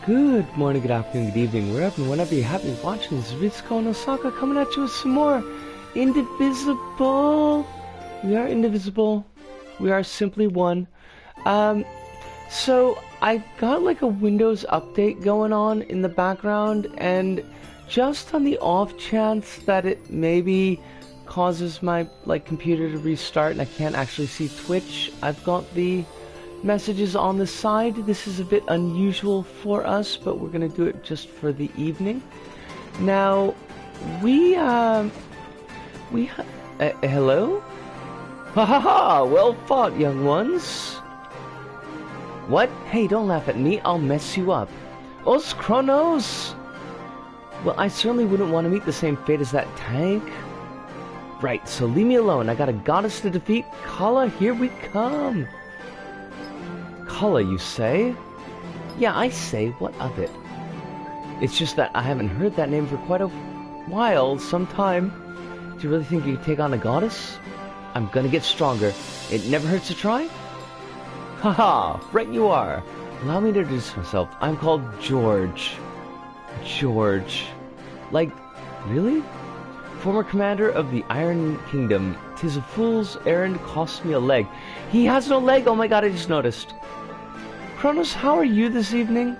Good morning, good afternoon, good evening, wherever and whenever you happen to be watching. This is Ritsuko and Osaka coming at you with some more Indivisible. We are indivisible. We are simply one. So I got like a Windows update going on in the background, and just on the off chance that it maybe causes my computer to restart and I can't actually see Twitch, I've got the messages on the side. This is a bit unusual for us, but we're gonna do it just for the evening. Now, hello? Ha ha ha! Well fought, young ones! What? Hey, don't laugh at me, I'll mess you up. Os Kronos! Well, I certainly wouldn't want to meet the same fate as that tank. Right, so leave me alone, I got a goddess to defeat. Kala, here we come! Kala, you say? Yeah, I say, what of it? It's just that I haven't heard that name for quite a while, some time. Do you really think you could take on a goddess? I'm gonna get stronger. It never hurts to try? Haha, right you are. Allow me to introduce myself. I'm called George. George. Like, really? Former commander of the Iron Kingdom. 'Tis a fool's errand cost me a leg. He has no leg! Oh my god, I just noticed. Kronos, how are you this evening?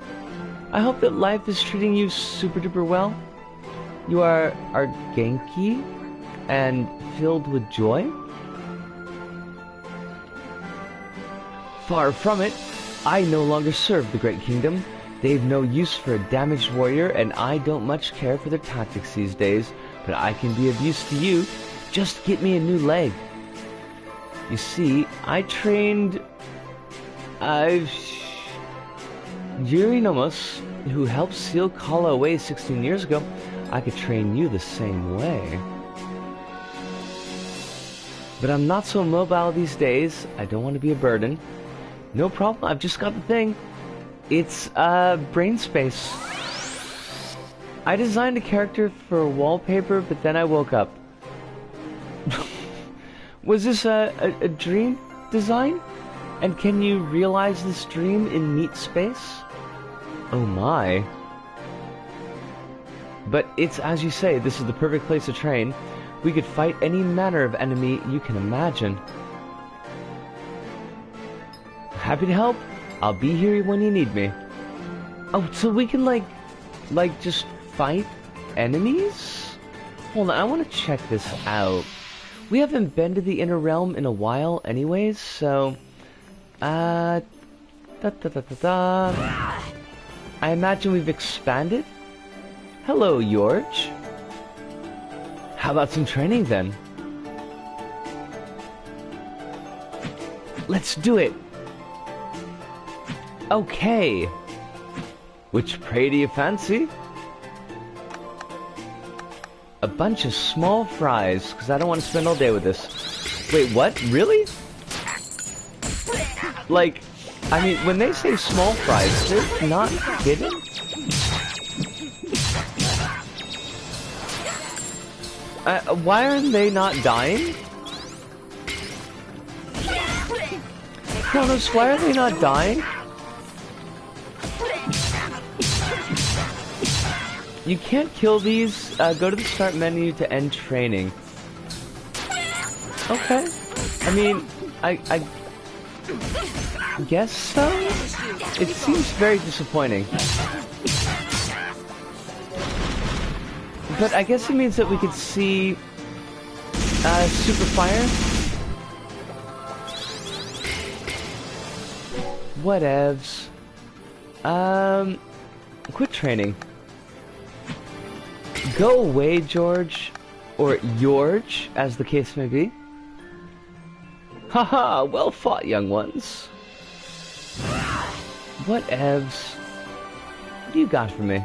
I hope that life is treating you super duper well. You are Genki and filled with joy? Far from it. I no longer serve the Great Kingdom. They've no use for a damaged warrior, and I don't much care for their tactics these days, but I can be of use to you. Just get me a new leg. You see, I trained... Yuri Nomos, who helped seal Kala away 16 years ago. I could train you the same way. But I'm not so mobile these days. I don't want to be a burden. No problem, I've just got the thing. It's, brain space. I designed a character for wallpaper, but then I woke up. Was this a dream design? And can you realize this dream in neat space? Oh my. But it's as you say, this is the perfect place to train. We could fight any manner of enemy you can imagine. Happy to help. I'll be here when you need me. Oh, so we can like just fight enemies? Hold on, I want to check this out. We haven't been to the Inner Realm in a while anyways, so... I imagine we've expanded? Hello, George. How about some training then? Let's do it! Okay. Which prey do you fancy? A bunch of small fries, because I don't want to spend all day with this. Wait, what? Really? Like, I mean, when they say small fries, they're not kidding? Why are they not dying? Kronos, why are they not dying? You can't kill these. Go to the start menu to end training. Okay. I mean, I guess so? It seems very disappointing. But I guess it means that we could see Super Fire. Whatevs. Quit training. Go away, George. Or George, as the case may be. Haha, well fought, young ones. Whatevs. What do you got for me?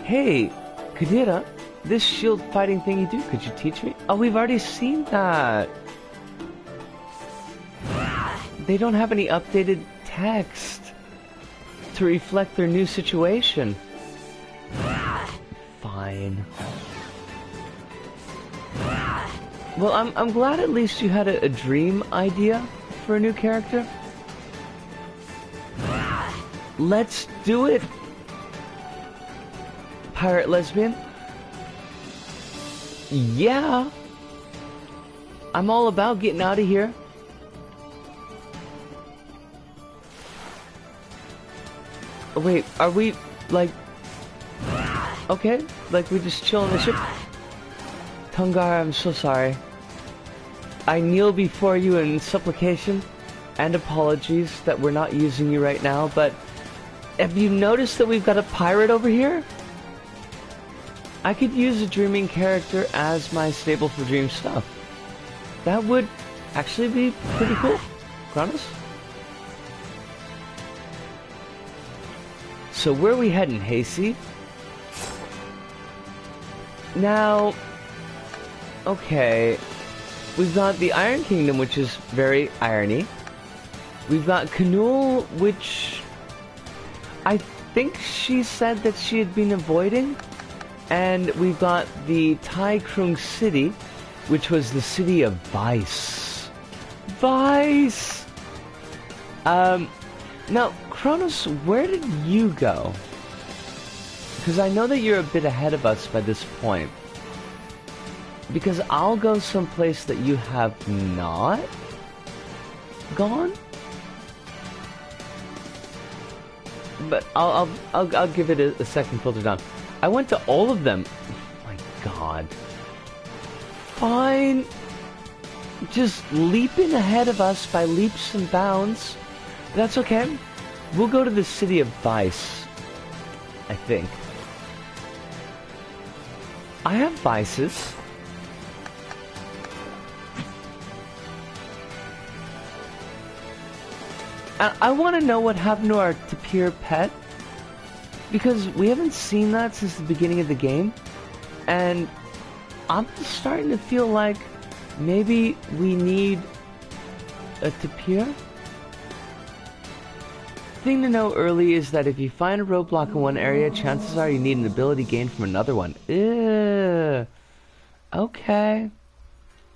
Hey, Kadira, this shield fighting thing you do, could you teach me? Oh, we've already seen that. They don't have any updated text to reflect their new situation. Fine. Well, I'm glad at least you had a dream idea for a new character. Let's do it! Pirate lesbian? Yeah! I'm all about getting out of here. Oh, wait, are we, like... Okay, like we just chill on the ship? Tungar, I'm so sorry. I kneel before you in supplication and apologies that we're not using you right now, but have you noticed that we've got a pirate over here? I could use a dreaming character as my stable for dream stuff. That would actually be pretty cool. Kronos? So where are we heading, Hasty? Now, okay, we've got the Iron Kingdom, which is very irony. We've got Canul, which I think she said that she had been avoiding. And we've got the Tai Krung City, which was the city of Vice. Vice! Now, Kronos, where did you go? Because I know that you're a bit ahead of us by this point. Because I'll go someplace that you have not gone. But I'll give it a second filter down. I went to all of them. Oh my god. Fine. Just leaping ahead of us by leaps and bounds. That's okay. We'll go to the city of Vice. I think. I have vices. I want to know what happened to our Tapir pet. Because we haven't seen that since the beginning of the game. And I'm starting to feel like maybe we need a Tapir. Thing to know early is that if you find a roadblock in one area, chances are you need an ability gain from another one. Ew. Okay.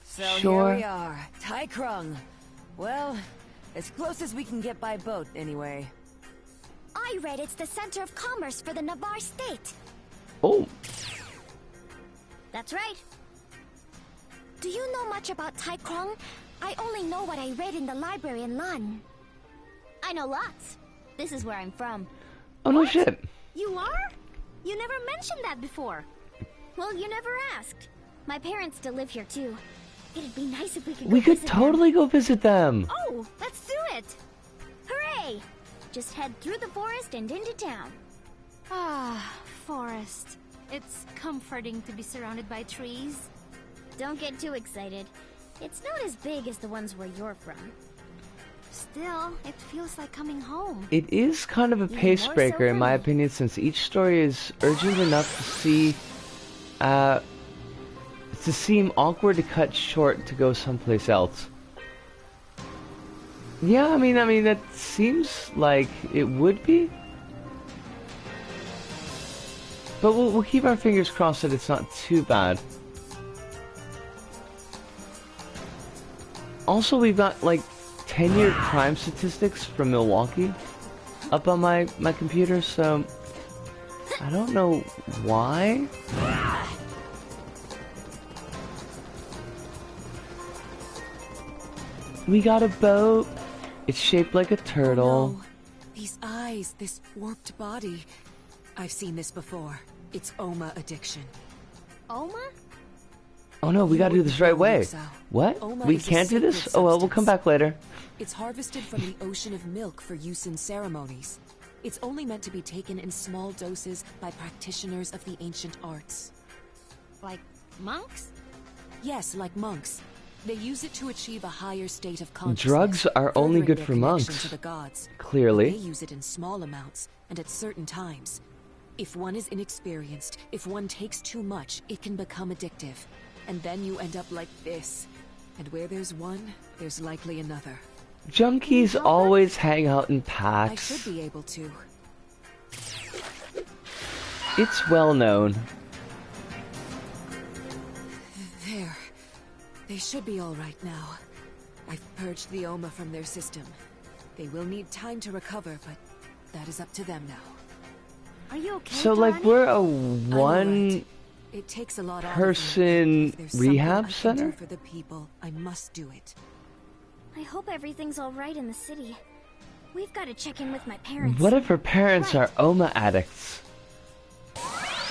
So sure. Here we are, Tai Krung. Well, as close as we can get by boat, anyway. I read it's the center of commerce for the Navarre state. Oh. That's right. Do you know much about Tai Krung? I only know what I read in the library in Lan. I know lots. This is where I'm from. Oh, no What? shit. You are? You never mentioned that before. Well, you never asked. My parents still live here too. It'd be nice if we could go We could visit totally them. go visit them. Oh, let's do it. Hooray! Just head through the forest and into town. Ah, forest. It's comforting to be surrounded by trees. Don't get too excited. It's not as big as the ones where you're from. Still, it feels like coming home. It is kind of a Even pace more so breaker for in my me. opinion, since each story is urgent enough to seem awkward to cut short to go someplace else. Yeah, I mean that seems like it would be. But we'll keep our fingers crossed that it's not too bad. Also, we've got like 10-year crime statistics from Milwaukee up on my computer, so I don't know why. We got a boat. It's shaped like a turtle. Oh, no. These eyes, this warped body. I've seen this before. It's Oma addiction. Oma? Oh no, we gotta do this right way. What? Oma We is a can't do this? sacred Oh well, we'll come substance. back later. It's harvested from the ocean of milk for use in ceremonies. It's only meant to be taken in small doses by practitioners of the ancient arts. Like monks? Yes, like monks. They use it to achieve a higher state of consciousness. Drugs are only furthering good their for connection monks. to the gods. They Clearly. use it in small amounts and at certain times. If one is inexperienced, if one takes too much, it can become addictive. And then you end up like this. And where there's one, there's likely another. Junkies always hang out in I packs. should be able to. It's well known. There. They should be all right now. I've purged the Oma from their system. They will need time to recover, but That is up to them now. Are you okay, So, like, Dorani? we're a I'm all right. one... It takes a lot out of me. person If there's something rehab I can center? do for the people, I must do it. I hope everything's alright in the city. We've got to check in with my parents. What if her parents Right. are Oma addicts?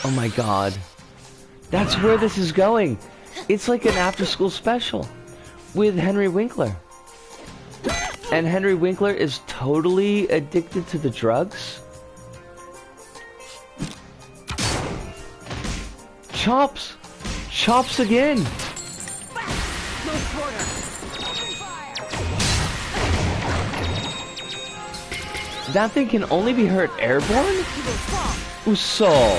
Oh my god. That's where this is going. It's like an after-school special with Henry Winkler. And Henry Winkler is totally addicted to the drugs. Chops! Chops again! That thing can only be hurt airborne? Usol.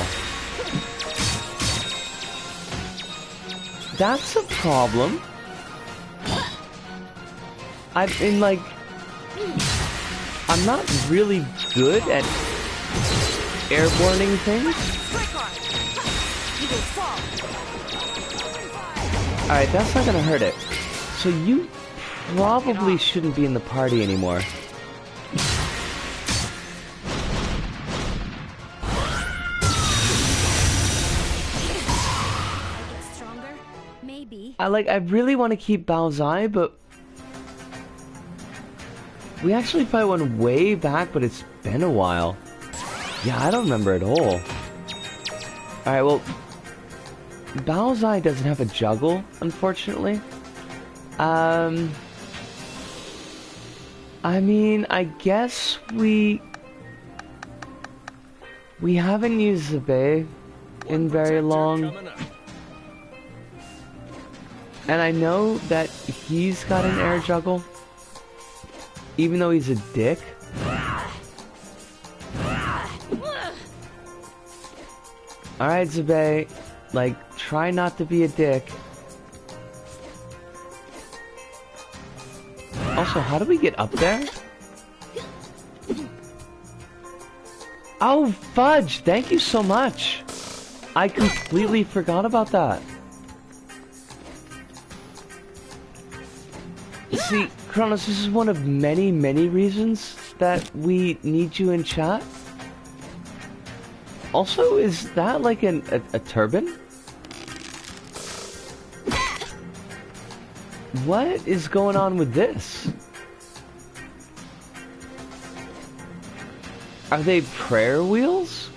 That's a problem. I've been like... I'm not really good at airborning things. Alright, that's not gonna hurt it. So you probably shouldn't be in the party anymore. I really want to keep Baozai, but we actually probably went way back, but it's been a while. Yeah, I don't remember at all. Alright, well, Baozai doesn't have a juggle, unfortunately. I mean, I guess we haven't used Zabe in very long. And I know that he's got an air juggle, even though he's a dick. Alright, Zabe, like, try not to be a dick. Also, how do we get up there? Oh, fudge! Thank you so much! I completely forgot about that. See, Kronos, this is one of many, many reasons that we need you in chat. Also, is that like a turban? What is going on with this? Are they prayer wheels?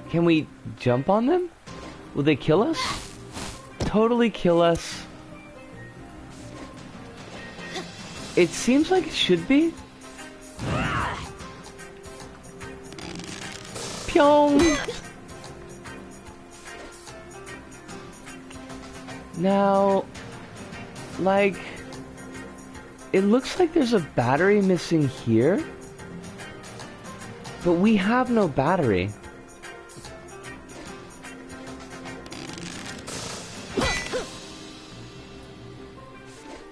Can we jump on them? Will they kill us? Totally kill us. It seems like it should be. Pyong! Now, like, it looks like there's a battery missing here, but we have no battery.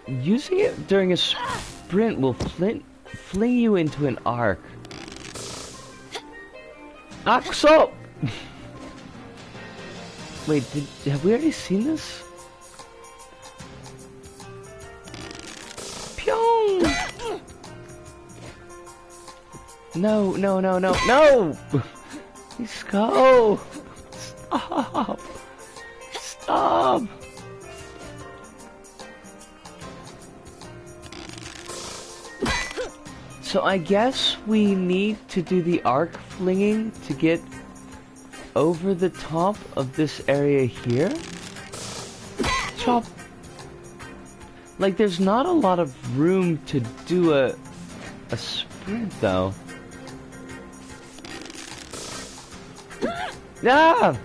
Using it during a sprint will fling you into an arc. Axel! Wait, have we already seen this? Pyong! No, no, no, no, no! Let's go! Stop! Stop! So I guess we need to do the arc flinging to get over the top of this area here. Chop. Like, there's not a lot of room to do a sprint though. Ah!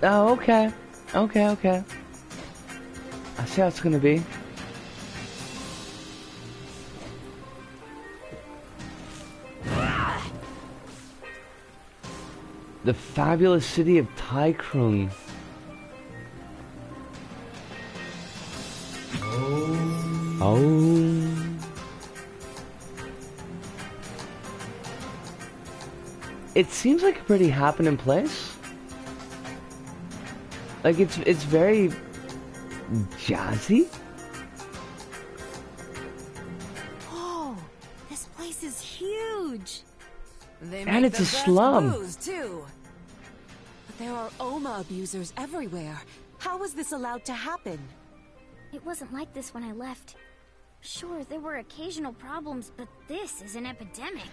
Oh, okay. Okay, okay. I see how it's gonna be. The fabulous city of Taikrung. Oh. It seems like a pretty happening place. Like, it's very jazzy. They And make it's the a best slum. booze, too. But there are Oma abusers everywhere. How was this allowed to happen? It wasn't like this when I left. Sure, there were occasional problems, but this is an epidemic.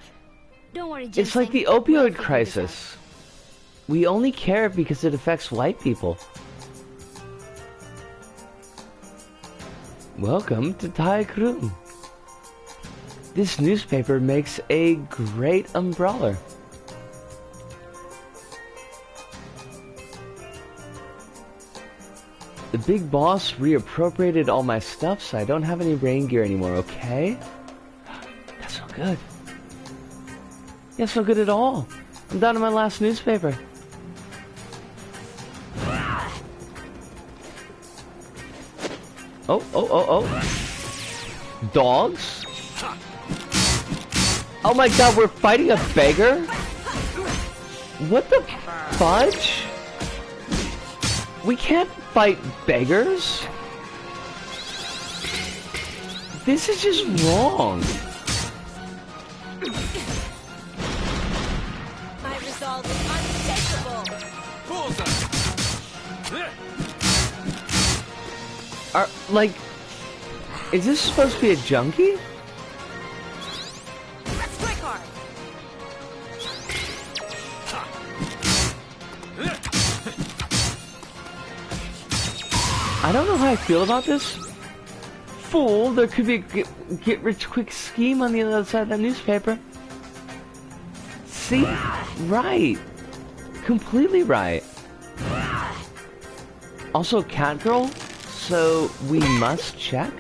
Don't worry, Ginseng. It's like the We'll opioid figure crisis. We only care because it affects white people. Welcome to PtaER. This newspaper makes a great umbrella. The big boss reappropriated all my stuff, so I don't have any rain gear anymore, okay? That's so good. Yeah, so good at all. I'm down to my last newspaper. Oh. Dogs? Oh my god, we're fighting a beggar? What the fudge? We can't fight beggars? This is just wrong. My resolve is unshakable. Is this supposed to be a junkie? Strike hard. I don't know how I feel about this. Fool, there could be a get-rich-quick scheme on the other side of the newspaper. See? Right. Completely right. Also, Catgirl, so we must check.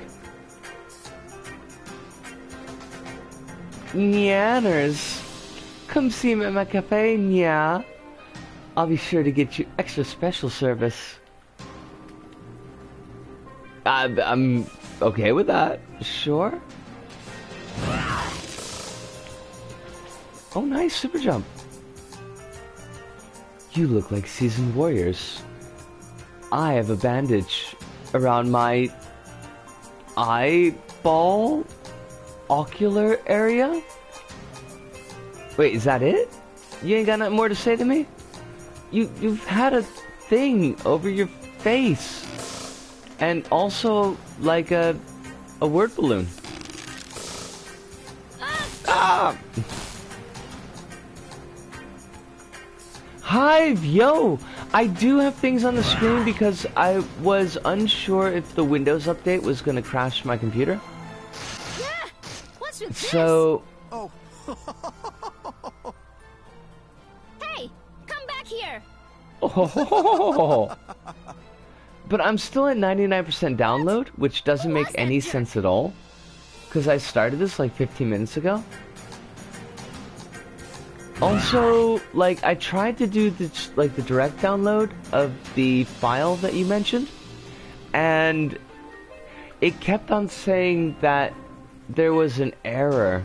Nyanners, come see me at my cafe, nya. I'll be sure to get you extra special service. I'm okay with that. Sure. Oh, nice super jump. You look like seasoned warriors. I have a bandage around my eyeball ocular area. Wait, is that it? You ain't got nothing more to say to me? You've had a thing over your face. And also, like a word balloon. Ah! Hive, yo! I do have things on the screen because I was unsure if the Windows update was gonna crash my computer. Yeah! What's with So... Oh. Hey! Come back here! Oh. But I'm still at 99% download, which doesn't make any sense at all. Because I started this like 15 minutes ago. Also, like, I tried to do the direct download of the file that you mentioned, and it kept on saying that there was an error.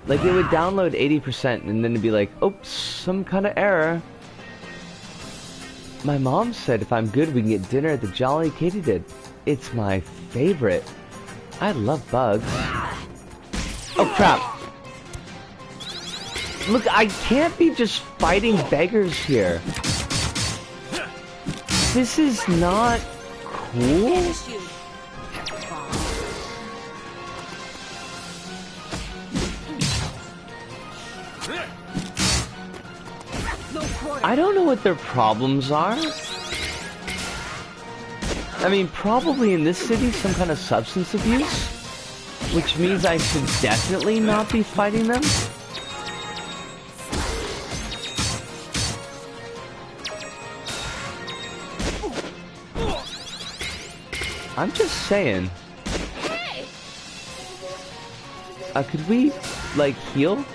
Like, it would download 80% and then it'd be like, oops, some kind of error. My mom said if I'm good, we can get dinner at the Jolly Katydid. It's my favorite. I love bugs. Oh, crap. Look, I can't be just fighting beggars here. This is not cool. I don't know what their problems are. I mean, probably in this city, some kind of substance abuse, which means I should definitely not be fighting them. I'm just saying. Could we, like, heal?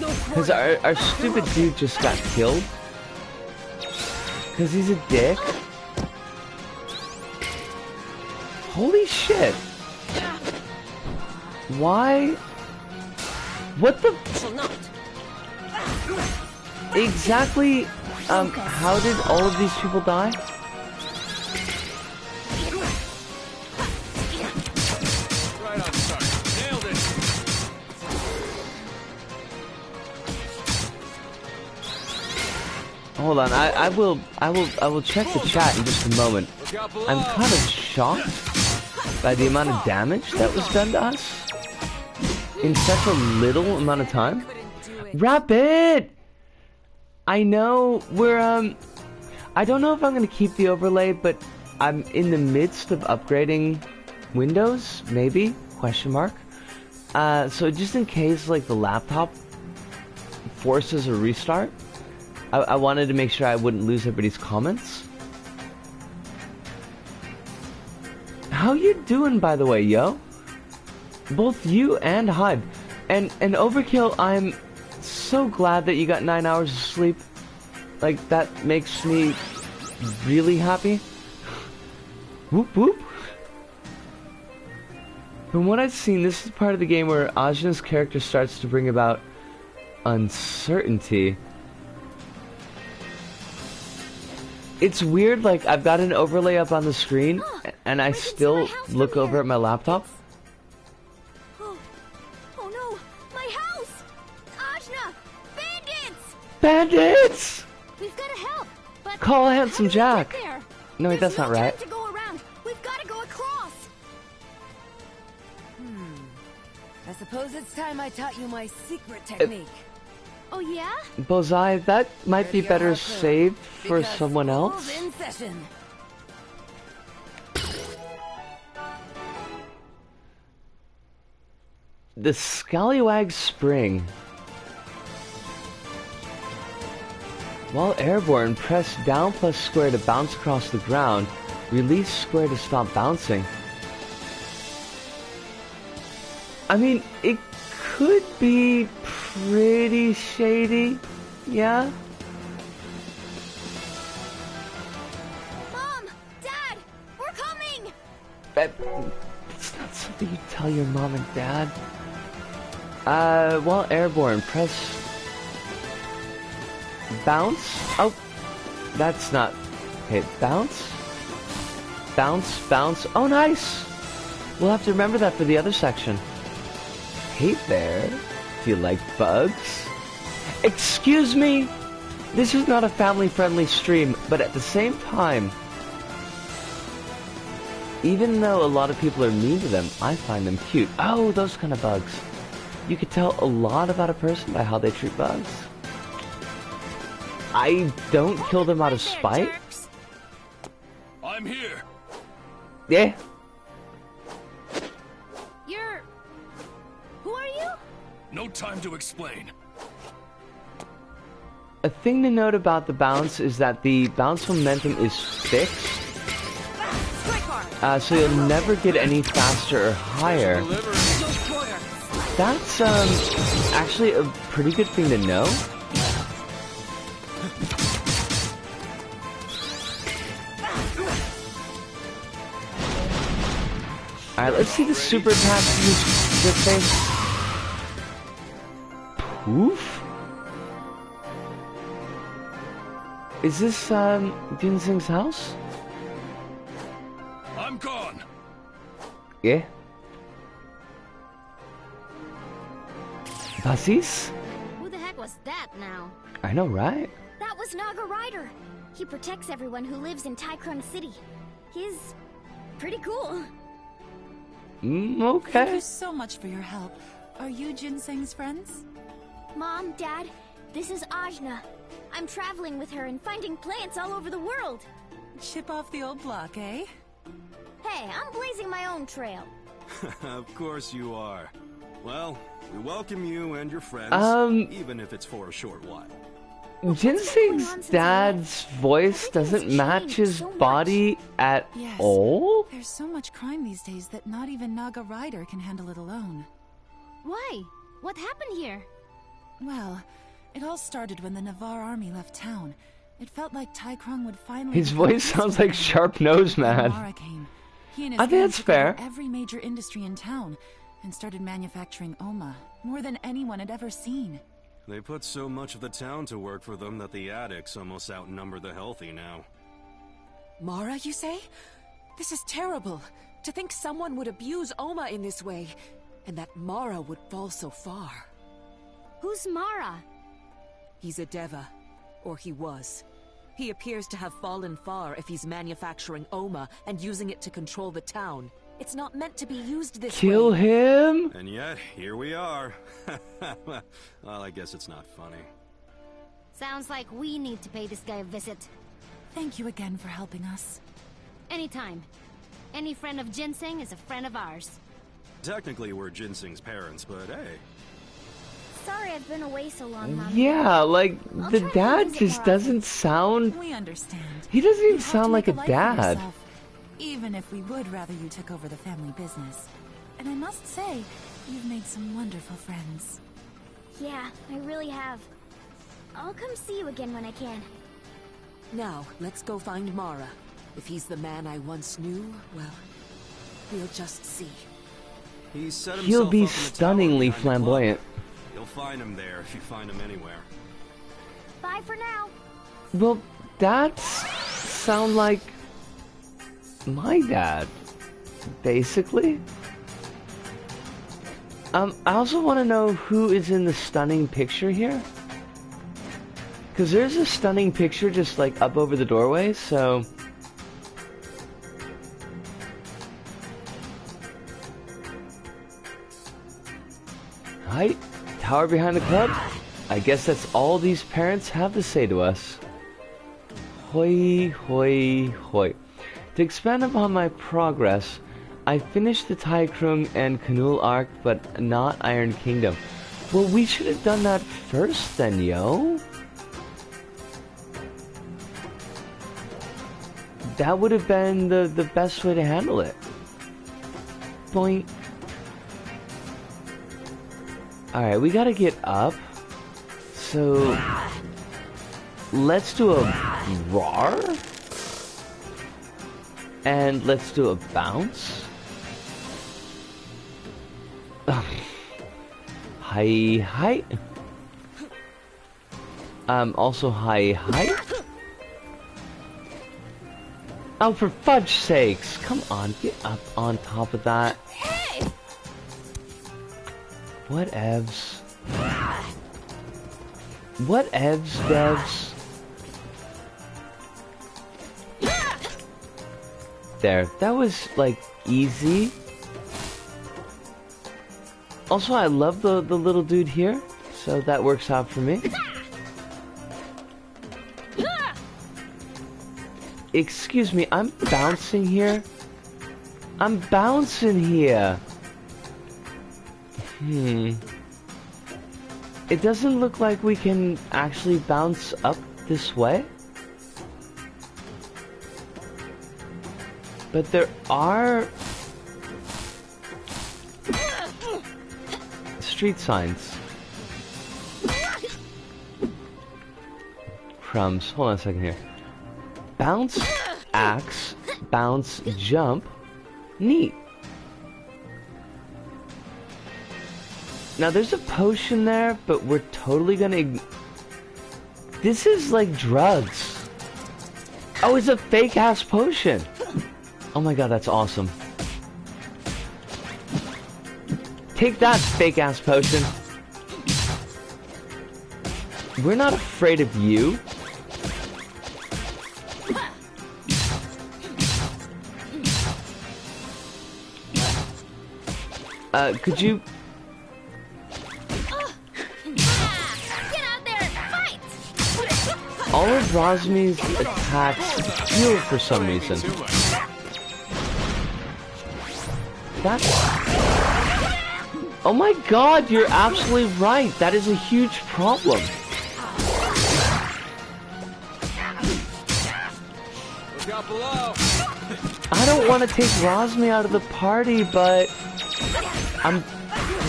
Because our stupid dude just got killed. Because he's a dick. Holy shit. Why? What the? Exactly, how did all of these people die? hold on. I will check the chat in just a moment. I'm kind of shocked by the amount of damage that was done to us in such a little amount of time. Rapid! I know we're I don't know if I'm gonna keep the overlay, but I'm in the midst of upgrading Windows, maybe? Question mark. So just in case like the laptop forces a restart, I wanted to make sure I wouldn't lose everybody's comments. How you doing, by the way, yo? Both you and Hyde. And Overkill, I'm so glad that you got 9 hours of sleep. Like, that makes me really happy. Whoop whoop. From what I've seen, this is part of the game where Ajna's character starts to bring about uncertainty. It's weird, like, I've got an overlay up on the screen, and I still look over at my laptop. Oh no, my house! Ajna! Bandits! Bandits! We've got to help, but Call Handsome Jack. there? No, wait, that's not right. There's no time to go around. We've got to go across. I suppose it's time I taught you my secret technique. Oh yeah? Bullseye, that might be better saved for Because someone school's else. in session. The Scallywag Spring. While airborne, press down plus square to bounce across the ground. Release square to stop bouncing. I mean, it could be pretty shady, yeah? Mom! Dad! We're coming! It's not something you tell your mom and dad. While airborne, press bounce. Oh, that's not. Okay, bounce. Bounce, bounce. Oh, nice! We'll have to remember that for the other section. Hey there. Do you like bugs? Excuse me? This is not a family-friendly stream, but at the same time, even though a lot of people are mean to them, I find them cute. Oh, those kind of bugs. You could tell a lot about a person by how they treat bugs. I don't kill them out of spite. I'm here. Yeah. Who are you? No time to explain. A thing to note about the bounce is that the bounce momentum is fixed. So you'll never get any faster or higher. That's actually a pretty good thing to know. Alright, let's see the super attack use good face. Poof? Is this Ginseng's house? I'm gone. Yeah. Bussies? Who the heck was that now? I know, right? That was Naga Rider. He protects everyone who lives in Tycron City. He's pretty cool. Thank Okay. you so much for your help. Are you Ginseng's friends? Mom, Dad, this is Ajna. I'm traveling with her and finding plants all over the world. Chip off the old block, eh? Hey, I'm blazing my own trail. Of course you are. Well, we welcome you and your friends, even if it's for a short while. Ginseng's dad's voice doesn't match his body at Yes. all? There's so much crime these days that not even Naga Rider can handle it alone. Why? What happened here? Well, it all started when the Navarre army left town. It felt like Tycron would finally... His voice sounds like Sharp Nose Man. Mara came. He and his I think gang that's took over fair. every major industry in town and started manufacturing Oma, more than anyone had ever seen. They put so much of the town to work for them that the addicts almost outnumber the healthy now. Mara, you say? This is terrible. To think someone would abuse Oma in this way, and that Mara would fall so far. Who's Mara? He's a Deva, or he was. He appears to have fallen far if he's manufacturing Oma and using it to control the town. It's not meant to be used this way. Kill him? And yet, here we are. Well, I guess it's not funny. Sounds like we need to pay this guy a visit. Thank you again for helping us. Anytime. Any friend of Ginseng is a friend of ours. Technically, we're Ginseng's parents, but hey. Sorry I've been away so long, Mom. Yeah, like, the try to dad visit just more doesn't sound... We understand. He doesn't even You have to sound like make a life for dad. yourself, even if we would rather you took over the family business. And I must say, you've made some wonderful friends. Yeah, I really have. I'll come see you again when I can. Now, let's go find Mara. If he's the man I once knew, well, we'll just see. He set himself He'll be up in the tower stunningly behind the club. flamboyant. You'll find him there if you find him anywhere. Bye for now. Well, dads sound like my dad, basically. I also want to know who is in the stunning picture here. Because there's a stunning picture just like up over the doorway, so... Hi, tower behind the club? I guess that's all these parents have to say to us. Hoi, hoi, hoi. To expand upon my progress, I finished the Taikrung and Kanul arc, but not Iron Kingdom. Well, we should have done that first then, yo. That would have been the best way to handle it. Boink. Alright, we gotta get up. So... let's do a roar. And let's do a bounce. Hi, hi. Also hi, hi. Oh, for fudge sakes! Come on, get up on top of that. Hey! Whatevs. Whatevs, devs. There, that was, like, easy. Also, I love the little dude here, so that works out for me. Excuse me, I'm bouncing here. I'm bouncing here. It doesn't look like we can actually bounce up this way. But there are street signs. Crumbs. Hold on a second here. Bounce, axe, bounce, jump. Neat. Now there's a potion there, but we're totally gonna... This is like drugs. Oh, it's a fake-ass potion. Oh my god, that's awesome. Take that, fake-ass potion. We're not afraid of you. Could you... Get out there and fight! All of Rosmi's attacks heal for some reason. That's... Oh my god, you're absolutely right. That is a huge problem. Look out below. I don't want to take Rosmi out of the party, but... I'm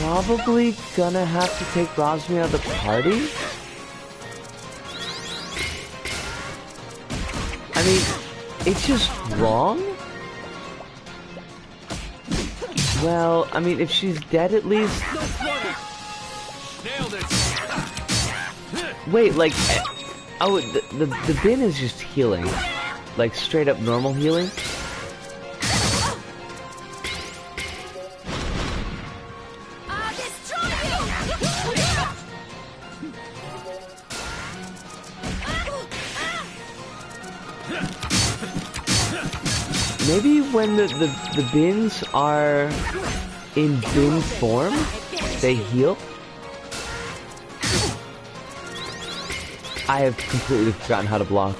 probably gonna have to take Rosmi out of the party. I mean, it's just wrong. Well, I mean, if she's dead at least... Nailed it. Wait, like... Oh, the bin is just healing. Like, straight up normal healing. Maybe when the bins are in bin form, they heal? I have completely forgotten how to block.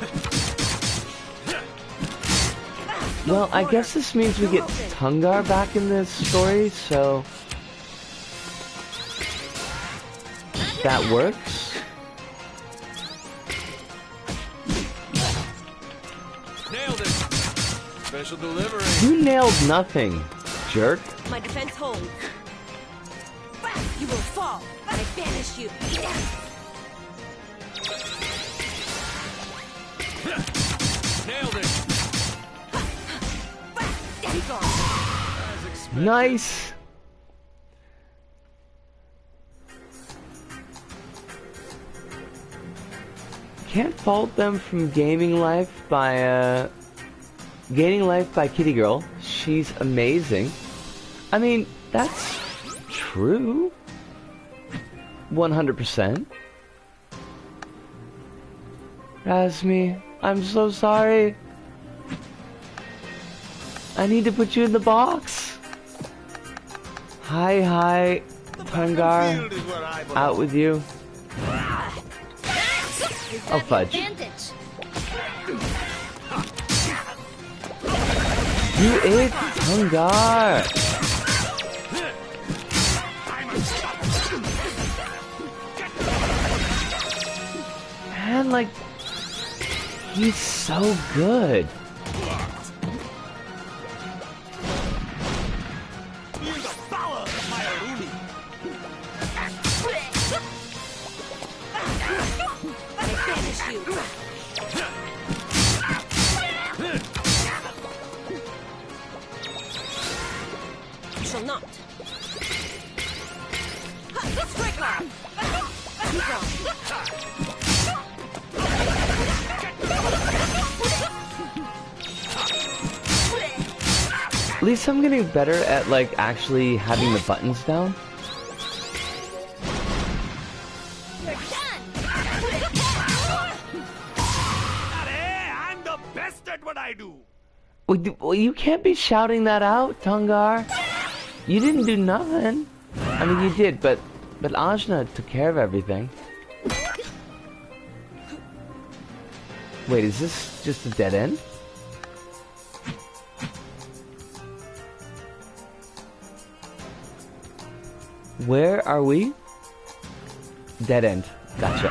Well, I guess this means we get Tungar back in this story, so... that works. Nailed it. Special delivery. You nailed nothing, jerk. My defense holds. You will fall. I banish you. Nailed it. Be gone. As expected. Nice. Can't fault them from gaining life by Kitty Girl. She's amazing. I mean, that's true. 100%. Razmi, I'm so sorry. I need to put you in the box. Hi, Tungar. Out with you. Oh, fudge. You ate Tungar. Man, like, he's so good. Not. At least I'm getting better at, like, actually having the buttons down. I'm the best at what I do. Well, you can't be shouting that out, Tungar. You didn't do nothing. I mean, you did, but Ajna took care of everything. Wait, is this just a dead end? Where are we? Dead end. Gotcha.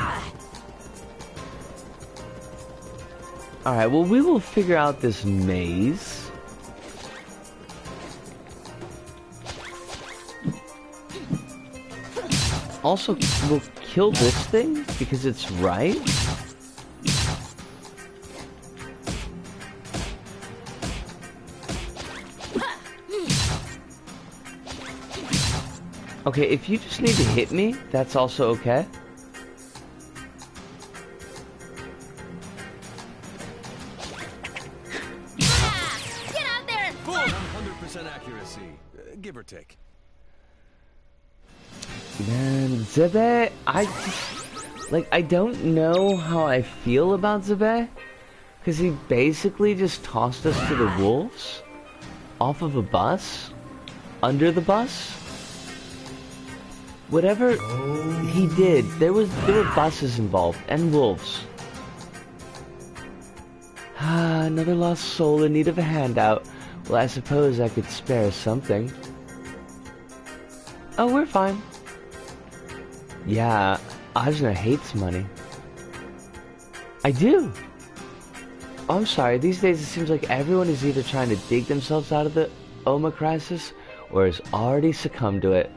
Alright, well, we will figure out this maze. Also, we'll kill this thing because it's right. Okay, if you just need to hit me, that's also okay. Get out there and Full 100% accuracy, give or take. Man, Zebe, I don't know how I feel about Zebe, because he basically just tossed us to the wolves, off of a bus, under the bus. Whatever he did, there were buses involved, and wolves. Ah, another lost soul in need of a handout. Well, I suppose I could spare something. Oh, we're fine. Yeah, Ajna hates money. I do. Oh, I'm sorry, these days it seems like everyone is either trying to dig themselves out of the Oma crisis, or has already succumbed to it.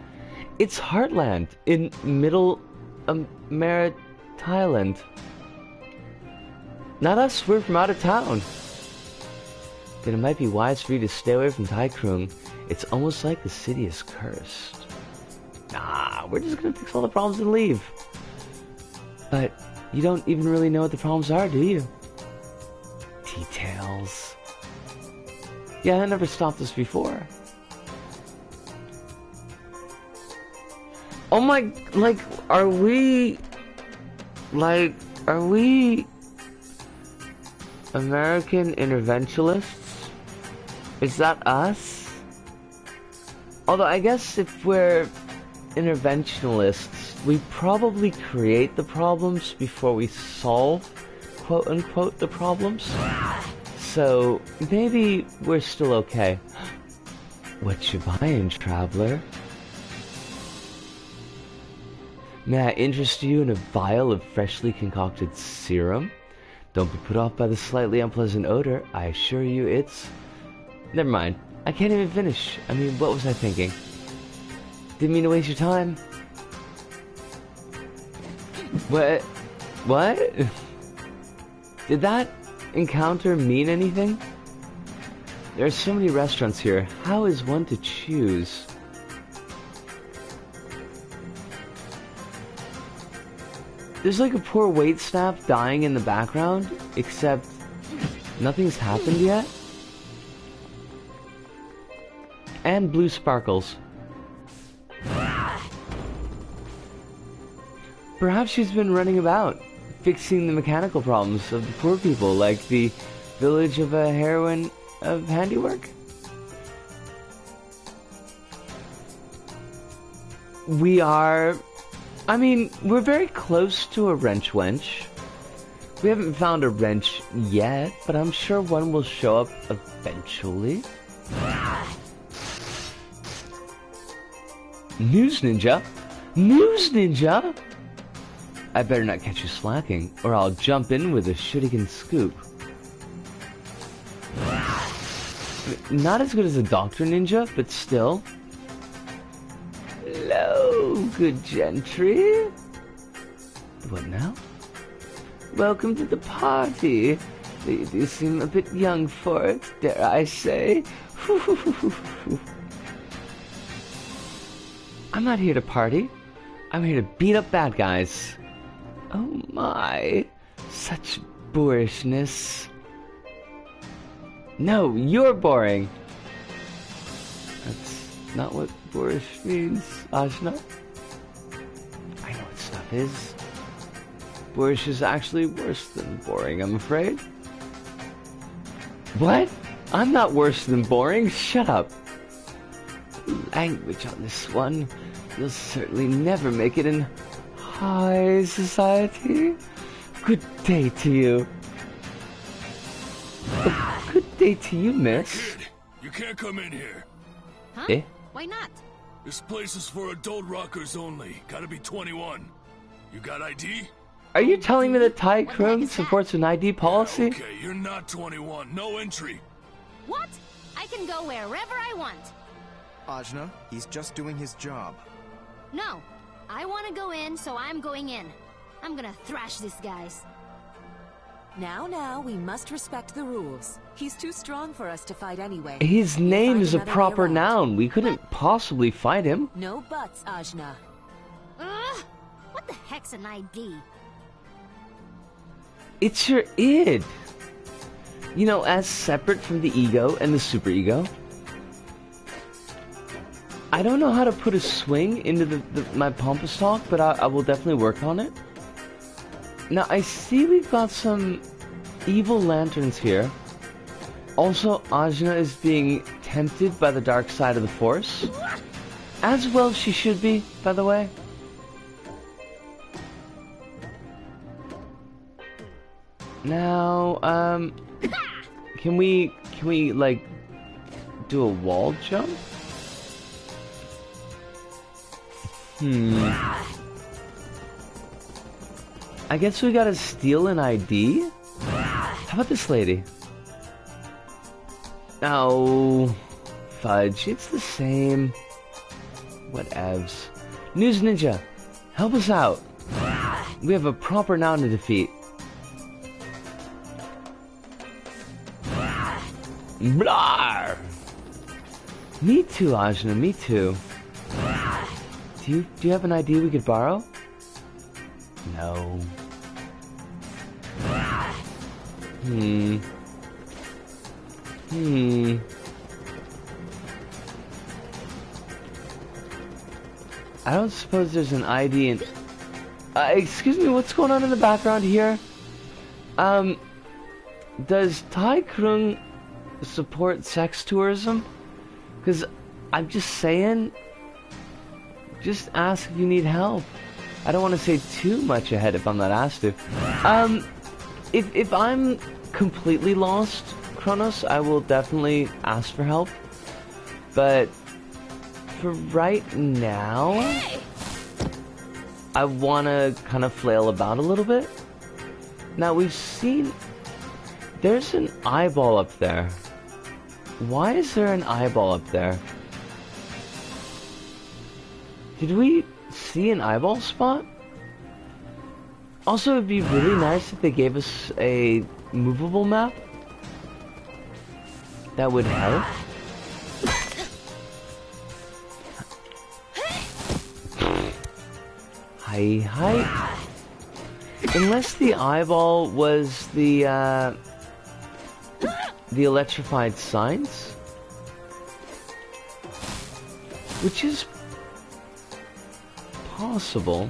It's Heartland, in Middle Thailand. Not us, we're from out of town. Then it might be wise for you to stay away from Tai Krung. It's almost like the city is cursed. Nah, we're just gonna fix all the problems and leave. But you don't even really know what the problems are, do you? Details. Yeah, I never stopped us before. Oh my, like, are we... American interventionists? Is that us? Although I guess if we're interventionalists, we probably create the problems before we solve, quote-unquote, the problems. So maybe we're still okay. What you buying, traveler? May I interest you in a vial of freshly concocted serum? Don't be put off by the slightly unpleasant odor. I assure you it's... Never mind. I can't even finish. I mean, what was I thinking? Didn't mean to waste your time. What? What? Did that encounter mean anything? There are so many restaurants here. How is one to choose? There's like a poor waitstaff dying in the background, except nothing's happened yet. And blue sparkles. Perhaps she's been running about, fixing the mechanical problems of the poor people, like the village of a heroine of handiwork? We are... I mean, we're very close to a wrench wench. We haven't found a wrench yet, but I'm sure one will show up eventually. News Ninja? News Ninja? I better not catch you slacking, or I'll jump in with a shuriken scoop. Not as good as a Doctor Ninja, but still. Hello, good gentry. What now? Welcome to the party. You do seem a bit young for it, dare I say. I'm not here to party. I'm here to beat up bad guys. Oh my, such boorishness. No, you're boring. That's not what boorish means, Ajna. I know what stuff is. Boorish is actually worse than boring, I'm afraid. What? I'm not worse than boring, shut up. Language on this one. You'll certainly never make it in high society. Good day to you. Good day to you, miss. Kid, you can't come in here. Huh? Eh? Why not? This place is for adult rockers only. Gotta be 21. You got ID? Are you telling me that Tai What the heck Krung is that? supports an ID policy? Okay, you're not 21. No entry. What? I can go wherever I want. Ajna, he's just doing his job. No, I want to go in, so I'm going in. I'm gonna thrash these guys. Now, we must respect the rules. He's too strong for us to fight anyway. His We'll name find is a another way proper around. noun. We couldn't possibly fight him. No buts, Ajna. Ugh! What the heck's an ID? It's your id. You know, as separate from the ego and the superego. I don't know how to put a swing into my pompous talk, but I will definitely work on it. Now, I see we've got some evil lanterns here. Also, Ajna is being tempted by the dark side of the Force. As well she should be, by the way. Now, can we, like, do a wall jump? I guess we gotta steal an ID? How about this lady? Oh, fudge, it's the same. Whatevs. News Ninja, help us out. We have a proper noun to defeat. Blah! Me too, Ajna, me too. Do you have an ID we could borrow? No. I don't suppose there's an ID in... excuse me, what's going on in the background here? Does Tai Krung support sex tourism? Because I'm just saying, just ask if you need help. I don't want to say too much ahead if I'm not asked to. If I'm completely lost, Kronos, I will definitely ask for help. But for right now, I want to kind of flail about a little bit. Now we've seen, there's an eyeball up there. Why is there an eyeball up there? Did we see an eyeball spot? Also, it'd be really nice if they gave us a movable map. That would help. Hi. Unless the eyeball was the electrified signs, which is possible.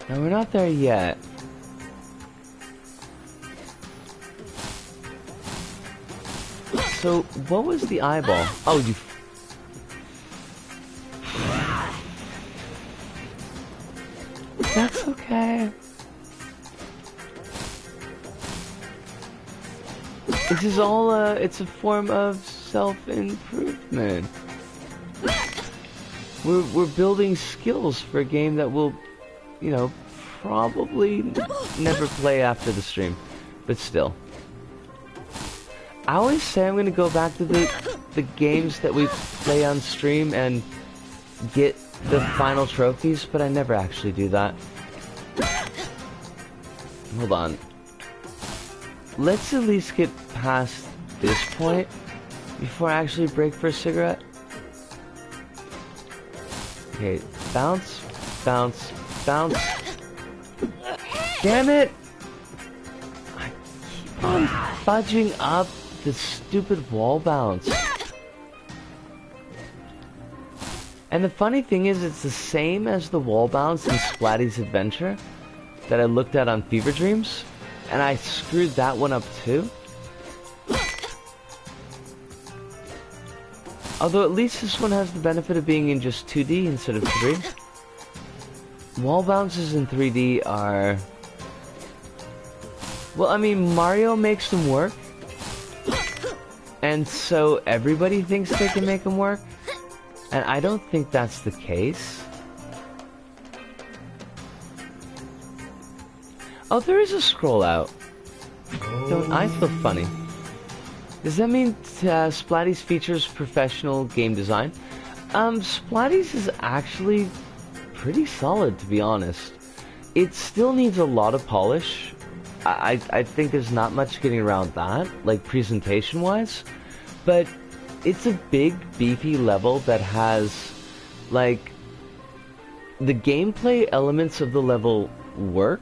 No, we're not there yet. So, what was the eyeball? Oh, you... That's okay. This is all it's a form of self-improvement. We're building skills for a game that will, you know, probably never play after the stream, but still. I always say I'm gonna go back to the games that we play on stream and get the final trophies, but I never actually do that. Hold on. Let's at least get past this point before I actually break for a cigarette. Okay, bounce, bounce, bounce. Damn it! I keep on fudging up the stupid wall bounce. And the funny thing is, it's the same as the wall bounce in Splatty's Adventure that I looked at on Fever Dreams, and I screwed that one up too. Although at least this one has the benefit of being in just 2D instead of 3. Wall bounces in 3D are... Well, I mean, Mario makes them work, and so everybody thinks they can make them work. And I don't think that's the case. Oh, there is a scroll out. Don't I feel funny? Does that mean Splatty's features professional game design? Splatty's is actually pretty solid, to be honest. It still needs a lot of polish. I think there's not much getting around that, like presentation-wise. But it's a big, beefy level that has, like, the gameplay elements of the level work.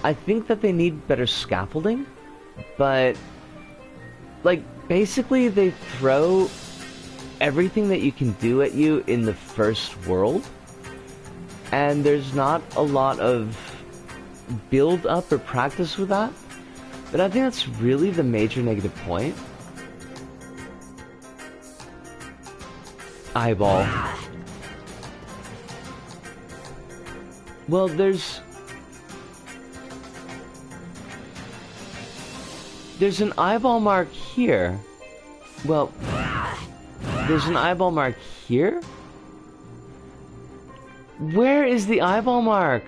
I think that they need better scaffolding, but, like, basically they throw everything that you can do at you in the first world, and there's not a lot of build up or practice with that, but I think that's really the major negative point. Eyeball. Well, there's an eyeball mark here. Well, there's an eyeball mark here? Where is the eyeball mark?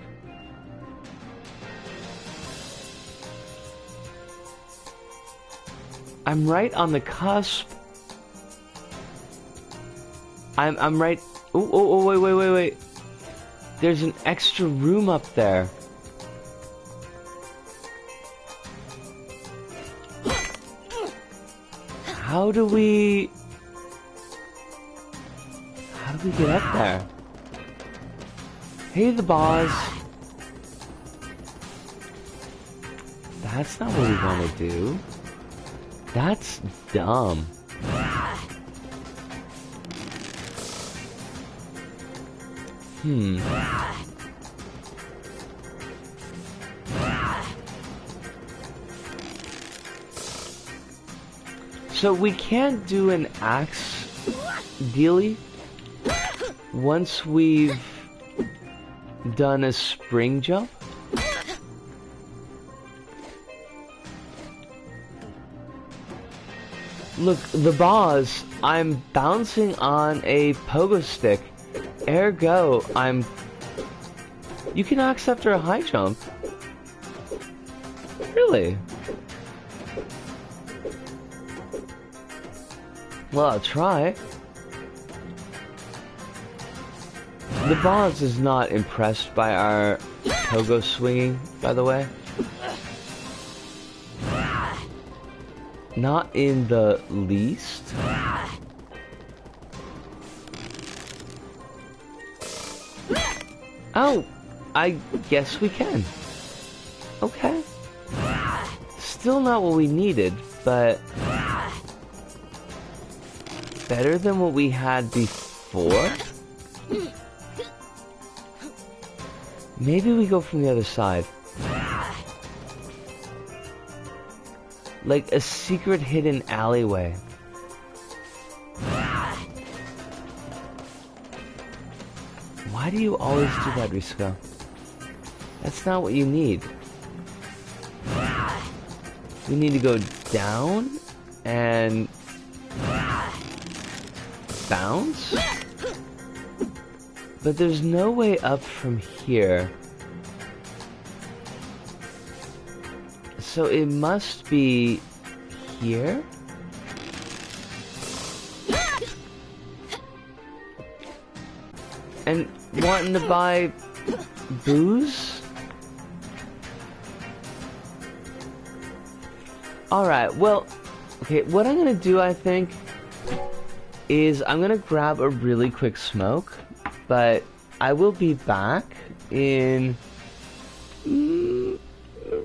I'm right on the cusp. I'm right. Oh, wait. There's an extra room up there. How do we get up there? Hey, the boss. That's not what we want to do. That's dumb. So we can't do an axe dealy once we've done a spring jump. Look, the boss, I'm bouncing on a pogo stick. Ergo, you can axe after a high jump. Really? Well, I'll try. The boss is not impressed by our pogo swinging, by the way. Not in the least. Oh, I guess we can. Okay. Still not what we needed, but better than what we had before? Maybe we go from the other side. Like a secret hidden alleyway. Why do you always do that, Risco? That's not what you need. We need to go down and bounce? But there's no way up from here. So it must be here? And wanting to buy booze? Alright, well, okay, what I'm gonna do, I think, is I'm gonna grab a really quick smoke, but I will be back in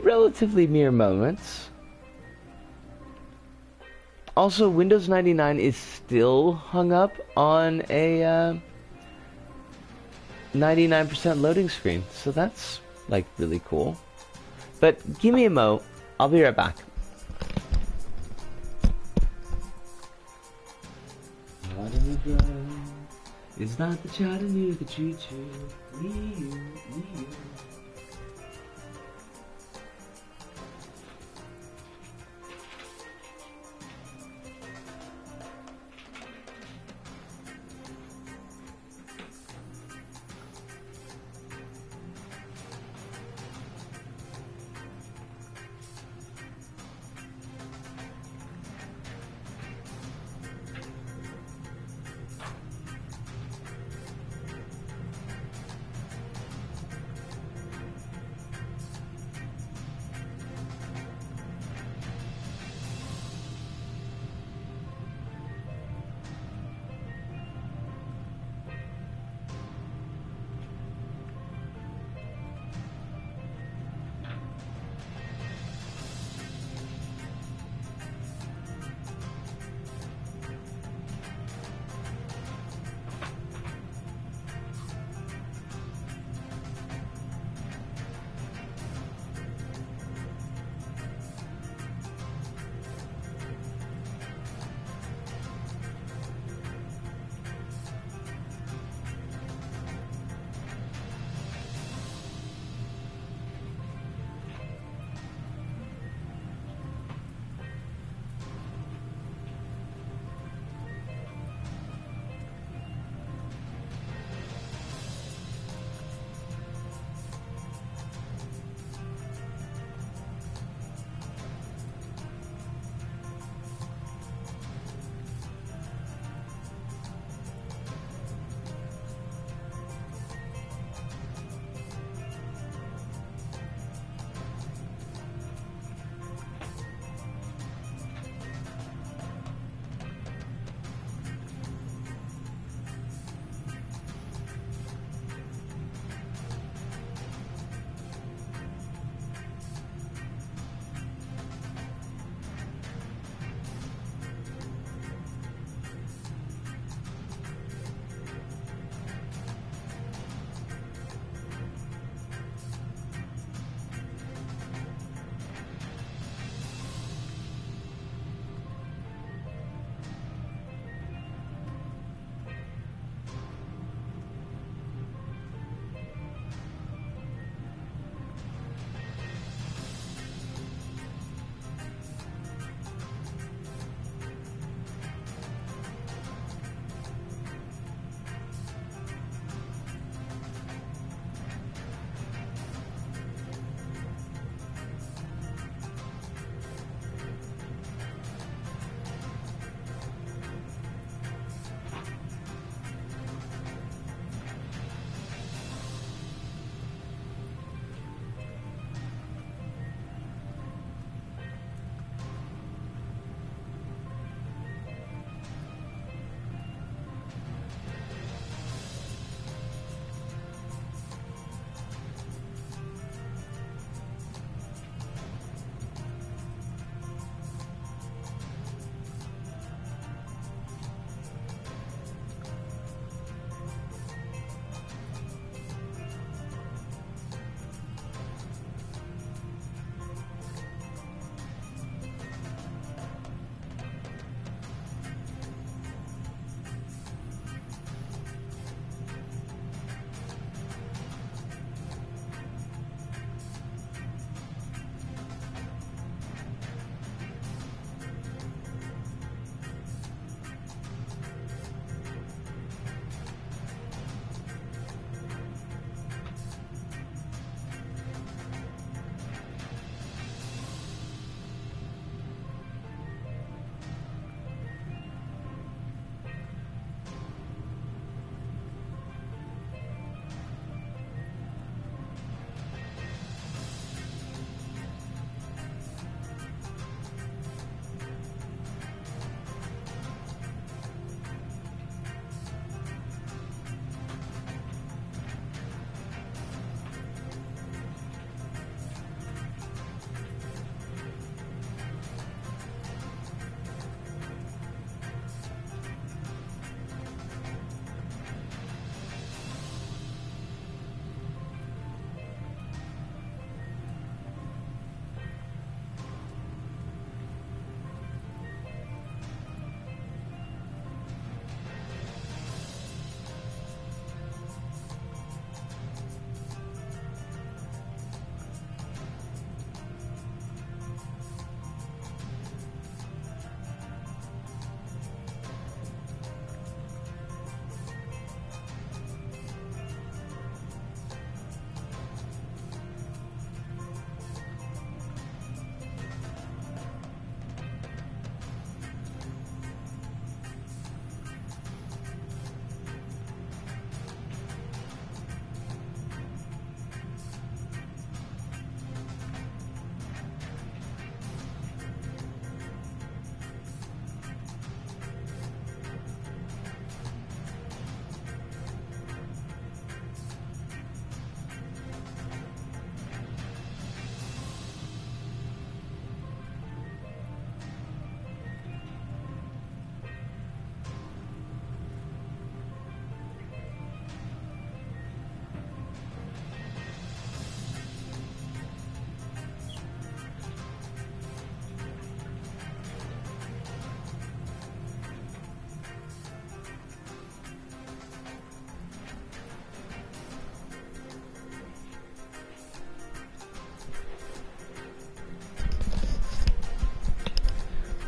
relatively mere moments. Also, Windows 99 is still hung up on a 99% loading screen, so that's like really cool. But give me a mo, I'll be right back. It's not the Chattanooga choo-choo. Me.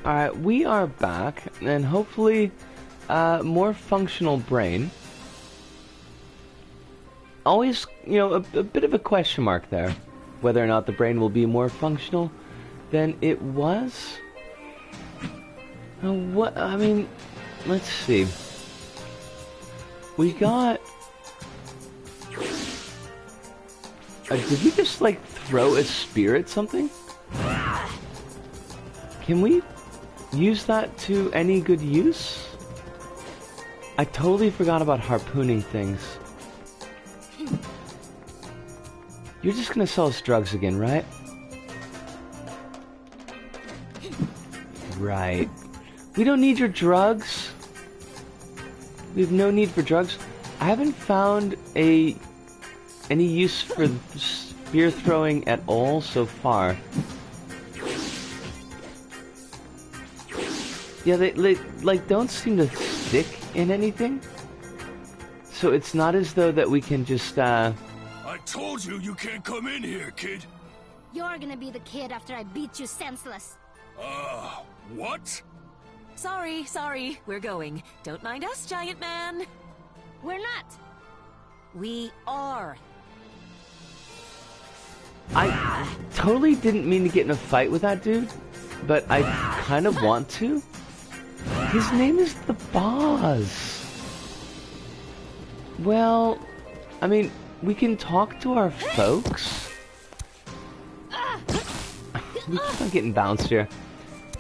Alright, we are back, and hopefully, more functional brain. Always, you know, a bit of a question mark there. Whether or not the brain will be more functional than it was. What, I mean, let's see. We got... did we just, like, throw a spear at something? Can we use that to any good use? I totally forgot about harpooning things. You're just gonna sell us drugs again, right? Right. We don't need your drugs. We have no need for drugs. I haven't found any use for spear throwing at all so far. Yeah, they like don't seem to stick in anything. So it's not as though that we can just I told you you can't come in here, kid. You're gonna be the kid after I beat you senseless. What? Sorry. We're going. Don't mind us, giant man. We're not. We are. I totally didn't mean to get in a fight with that dude, but I kind of want to. His name is the Boss. Well, I mean, we can talk to our folks. We keep on getting bounced here.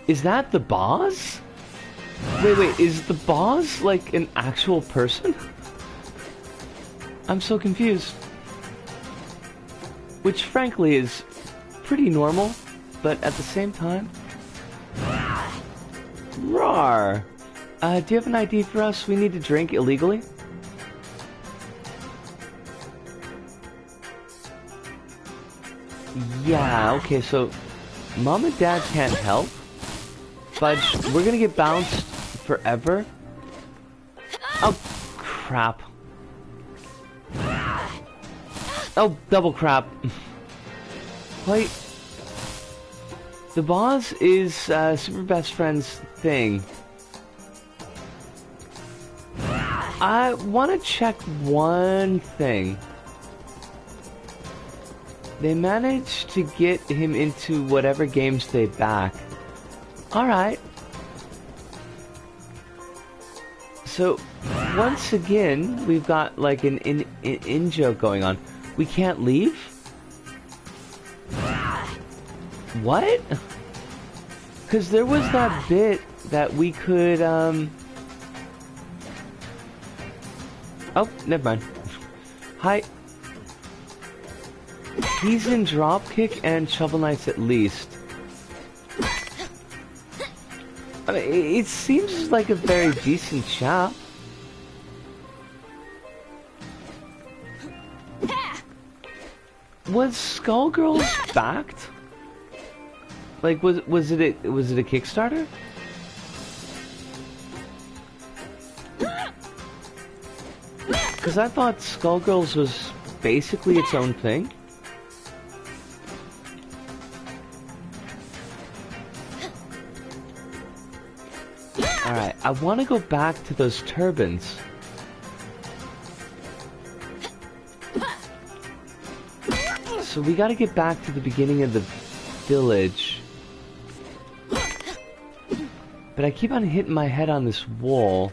Is that the Boss? Wait, is the Boss like an actual person? I'm so confused. Which frankly is pretty normal, but at the same time... Rawr! Do you have an ID for us? We need to drink illegally? Yeah, okay, so Mom and Dad can't help. Fudge, we're gonna get bounced forever. Oh, crap. Oh, double crap. Wait. The Boss is Super Best Friend's thing. I want to check one thing. They managed to get him into whatever games they back. Alright. So, once again, we've got like an in-joke going on. We can't leave? What? Because there was that bit that we could, Oh, never mind. Hi. He's in Dropkick and Shovel Knights at least. I mean, it seems like a very decent chap. Was Skullgirls backed? Like, was it a Kickstarter? Because I thought Skullgirls was basically its own thing. Alright, I want to go back to those turbines. So we gotta get back to the beginning of the village. But I keep on hitting my head on this wall.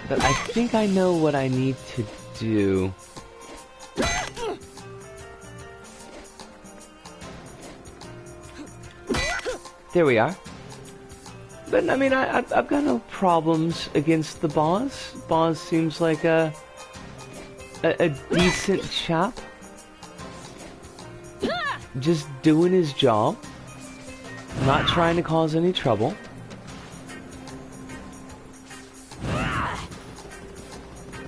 But I think I know what I need to do. There we are. But I mean, I've got no problems against the Boss. Boss seems like a decent chap. Just doing his job. Not trying to cause any trouble.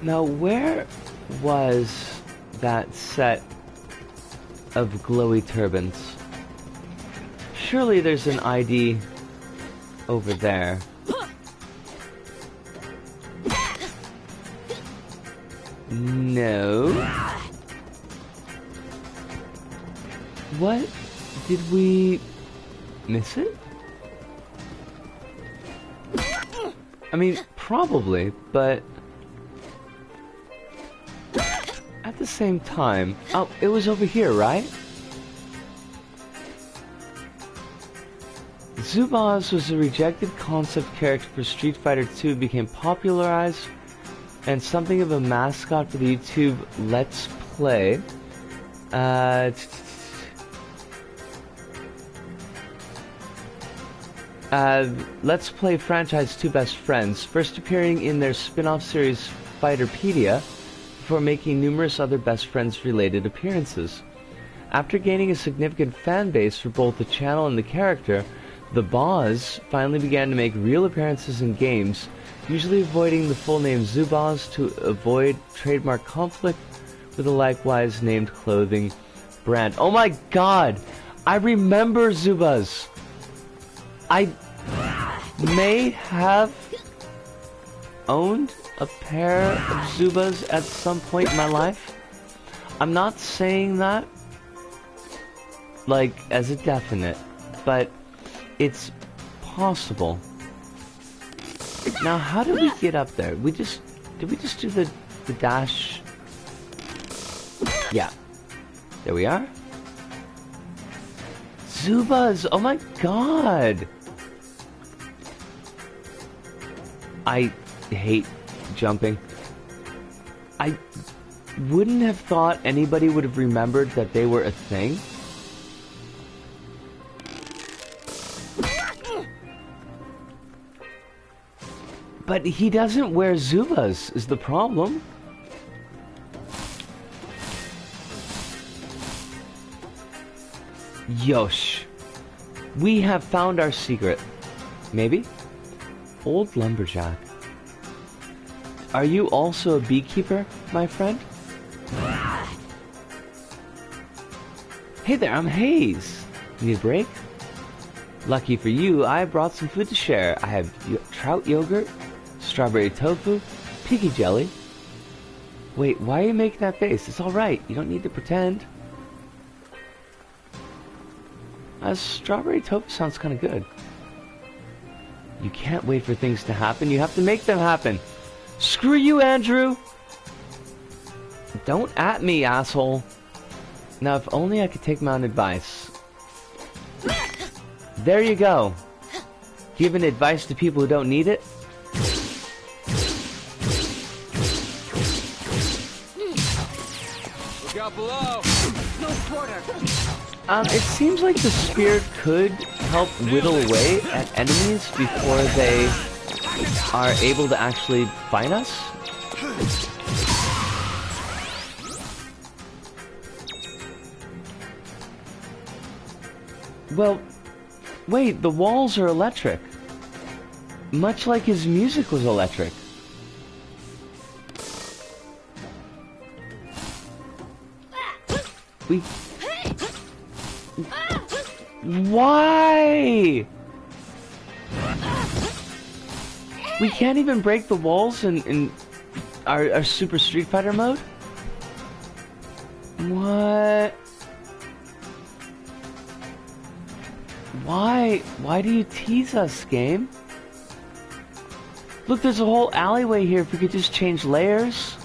Now, where was that set of glowy turbines? Surely there's an ID over there. No. What? Did we miss it? I mean, probably, but at the same time... Oh, it was over here, right? Zubaz was a rejected concept character for Street Fighter II, became popularized and something of a mascot for the YouTube Let's Play. Let's Play franchise Two Best Friends, first appearing in their spin-off series Fighterpedia, before making numerous other Best Friends related appearances. After gaining a significant fan base for both the channel and the character, the Boz finally began to make real appearances in games, usually avoiding the full name Zubaz to avoid trademark conflict with a likewise named clothing brand. Oh my god! I remember Zubaz! I may have owned a pair of Zubaz at some point in my life. I'm not saying that like as a definite, but it's possible. Now, how did we get up there? Did we just do the dash? Yeah. There we are. Zubaz! Oh my god! I hate jumping. I wouldn't have thought anybody would have remembered that they were a thing. But he doesn't wear Zubaz, is the problem. Yosh. We have found our secret. Maybe? Old lumberjack. Are you also a beekeeper, my friend? Hey there, I'm Hayes. Need a break? Lucky for you, I brought some food to share. I have trout yogurt, strawberry tofu, piggy jelly. Wait, why are you making that face? It's alright, you don't need to pretend. Strawberry tofu sounds kind of good. You can't wait for things to happen, you have to make them happen. Screw you, Andrew! Don't at me, asshole. Now, if only I could take my own advice. There you go. Giving advice to people who don't need it. Look out below! No quarter! It seems like the spear could help whittle away at enemies before they are able to actually fight us. Well, wait, the walls are electric. Much like his music was electric. Why? We can't even break the walls in our Super Street Fighter mode? What? Why do you tease us, game? Look, there's a whole alleyway here if we could just change layers.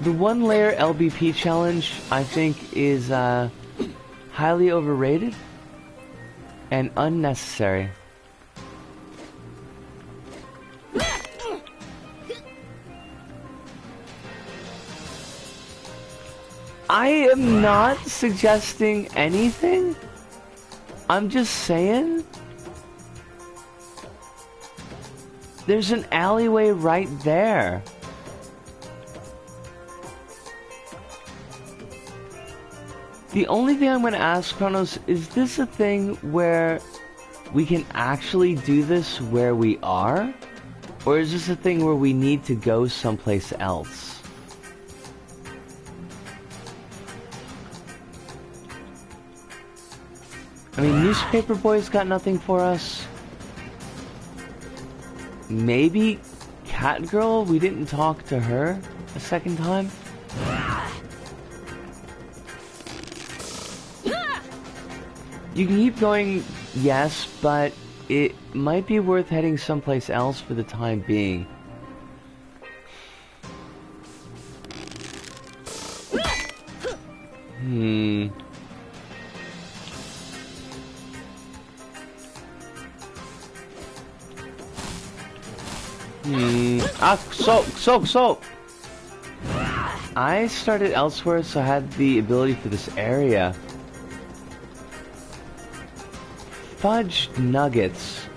The one layer LBP challenge, I think, is highly overrated and unnecessary. I am not suggesting anything. I'm just saying. There's an alleyway right there. The only thing I'm going to ask, Kronos, is this a thing where we can actually do this where we are? Or is this a thing where we need to go someplace else? I mean, Newspaper Boy's got nothing for us. Maybe Cat Girl? We didn't talk to her a second time. You can keep going, yes, but it might be worth heading someplace else for the time being. Soap! I started elsewhere, so I had the ability for this area. Fudge nuggets.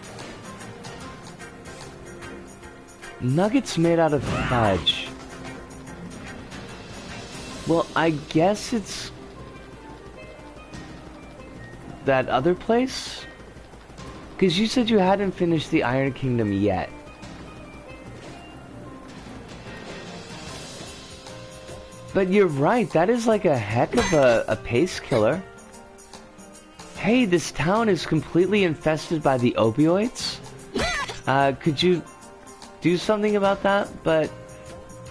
Nuggets made out of fudge. Well, I guess it's that other place? Because you said you hadn't finished the Iron Kingdom yet. But you're right, that is like a heck of a pace killer. Hey, this town is completely infested by the opioids. Could you do something about that? But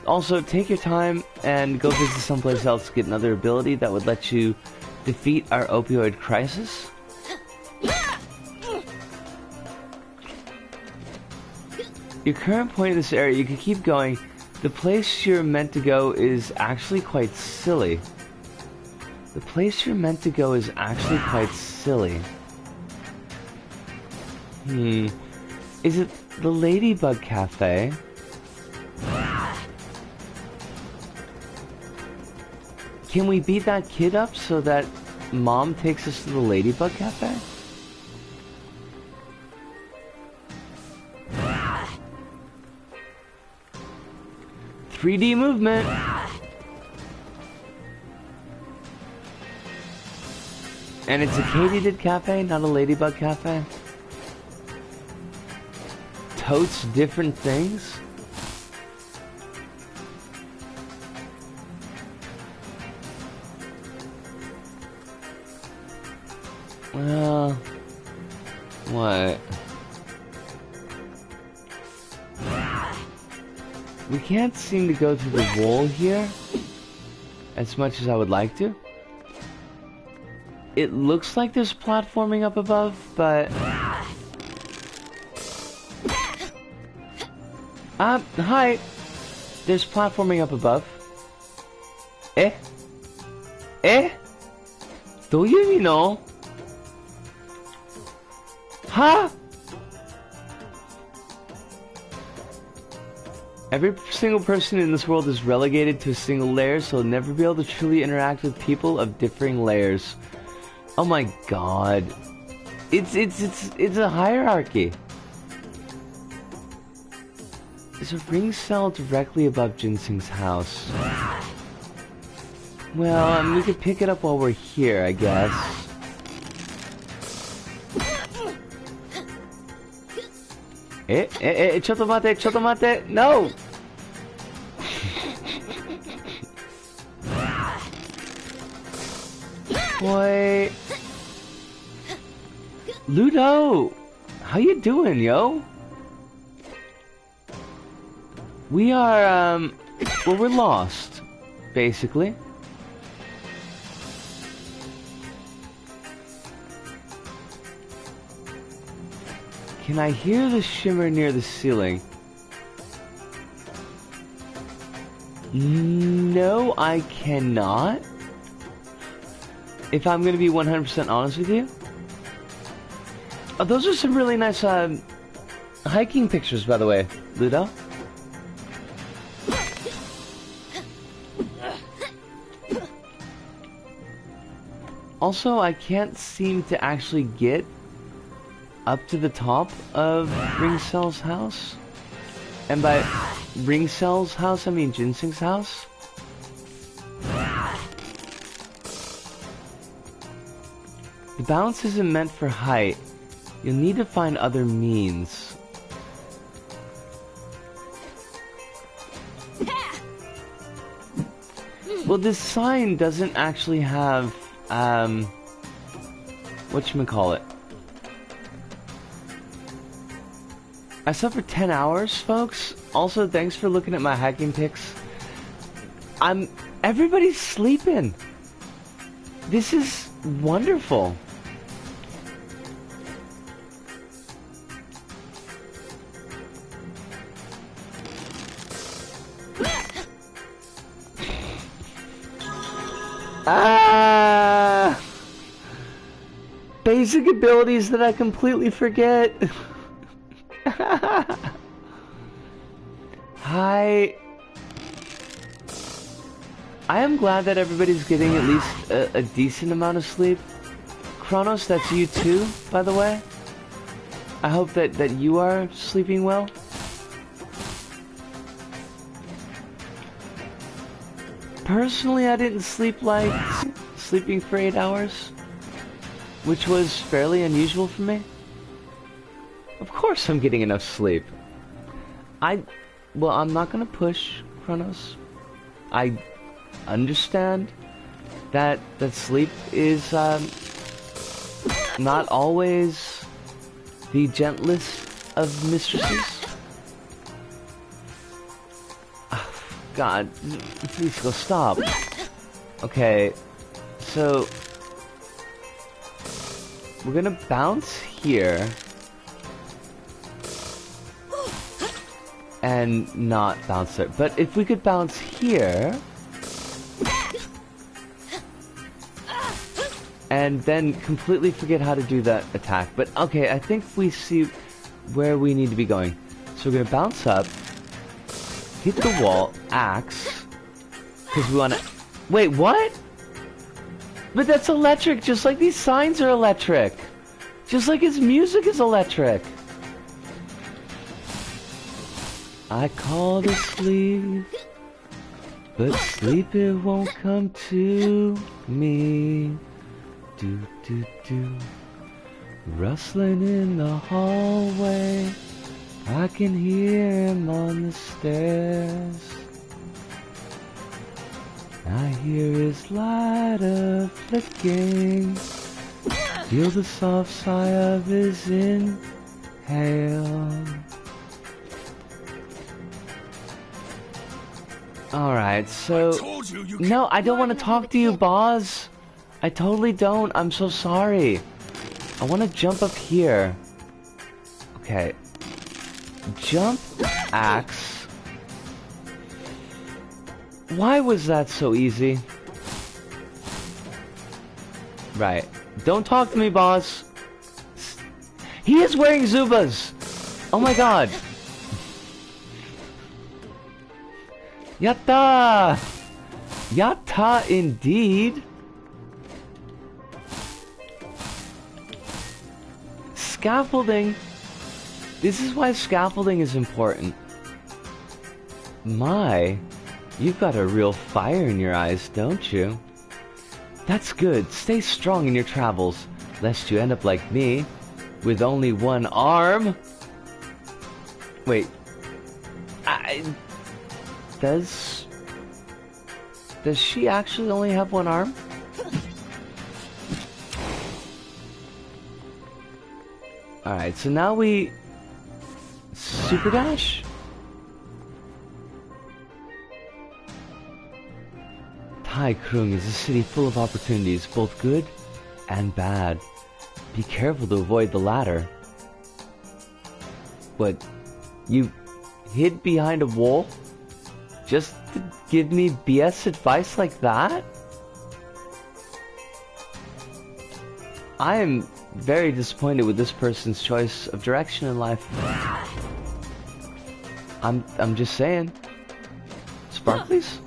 also, take your time and go visit someplace else to get another ability that would let you defeat our opioid crisis. Your current point in this area, you can keep going. The place you're meant to go is actually quite silly. The place you're meant to go is actually quite silly. Is it the Ladybug Cafe? Can we beat that kid up so that Mom takes us to the Ladybug Cafe? .3D movement. And it's a katydid cafe, not a ladybug cafe. Totes different things. Well, what? We can't seem to go through the wall here as much as I would like to. It looks like there's platforming up above, but... hi! There's platforming up above. Eh? Do you know? Huh? Every single person in this world is relegated to a single layer, so they'll never be able to truly interact with people of differing layers. Oh my god. It's a hierarchy. There's a ring cell directly above Ginseng's house. Well, we could pick it up while we're here, I guess. Chotomate, no! Boy. Ludo! How you doing, yo? We are, well, we're lost, basically. Can I hear the shimmer near the ceiling? No, I cannot. If I'm gonna be 100% honest with you. Oh, those are some really nice hiking pictures, by the way, Ludo. Also, I can't seem to actually get up to the top of Ringcell's house. And by Ringcell's house, I mean Ginseng's house. The balance isn't meant for height. You'll need to find other means. Well, this sign doesn't actually have, whatchamacallit. I slept for 10 hours, folks. Also, thanks for looking at my hiking pics. Everybody's sleeping. This is wonderful. Ah! Basic abilities that I completely forget. Hi. I am glad that everybody's getting at least a decent amount of sleep. Kronos, that's you too, by the way. I hope that you are sleeping well. Personally, I didn't sleep like sleeping for 8 hours, which was fairly unusual for me. Of course I'm getting enough sleep. Well, I'm not gonna push, Kronos. I understand that sleep is not always the gentlest of mistresses. Oh, God, please go stop. Okay, so we're gonna bounce here and not bounce there. But if we could bounce here and then completely forget how to do that attack. But okay, I think we see where we need to be going. So we're gonna bounce up, hit the wall, axe, because we want to... Wait, what? But that's electric, just like these signs are electric. Just like his music is electric. I call to sleep, but sleep it won't come to me. Do do do, rustling in the hallway. I can hear him on the stairs. I hear his lighter flicking. Feel the soft sigh of his inhale. Alright, so... No, I don't want to talk to you, Boz. I totally don't. I'm so sorry. I want to jump up here. Okay. Jump, axe. Why was that so easy? Right. Don't talk to me, boss. He is wearing Zubas! Oh my god. Yatta! Yatta indeed. Scaffolding. This is why scaffolding is important. My, you've got a real fire in your eyes, don't you? That's good. Stay strong in your travels, lest you end up like me, with only one arm. Wait. Does she actually only have one arm? Alright, so now we... Super Dash? Tai Krung is a city full of opportunities, both good and bad. Be careful to avoid the latter. What? You hid behind a wall? Just to give me BS advice like that? I am very disappointed with this person's choice of direction in life. I'm just saying. Sparklies?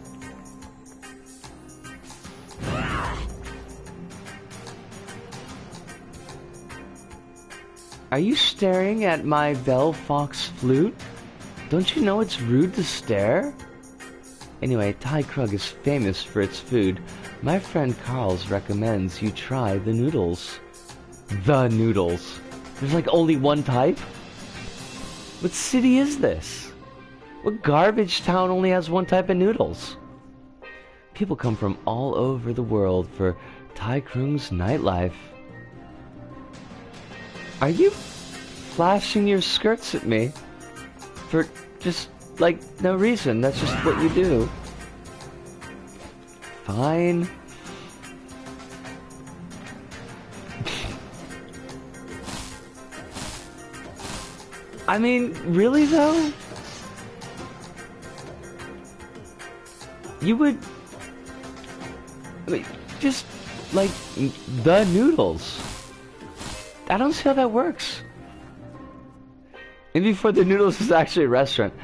Are you staring at my Bell Fox flute? Don't you know it's rude to stare? Anyway, Tai Krug is famous for its food. My friend Carl's recommends you try the noodles. The noodles. There's like only one type? What city is this? What garbage town only has one type of noodles? People come from all over the world for Tai Krung's nightlife. Are you flashing your skirts at me? For just, like, no reason. That's just what you do. Fine. I mean, really though? You would... I mean, just, like, the noodles. I don't see how that works. And before the noodles is actually a restaurant.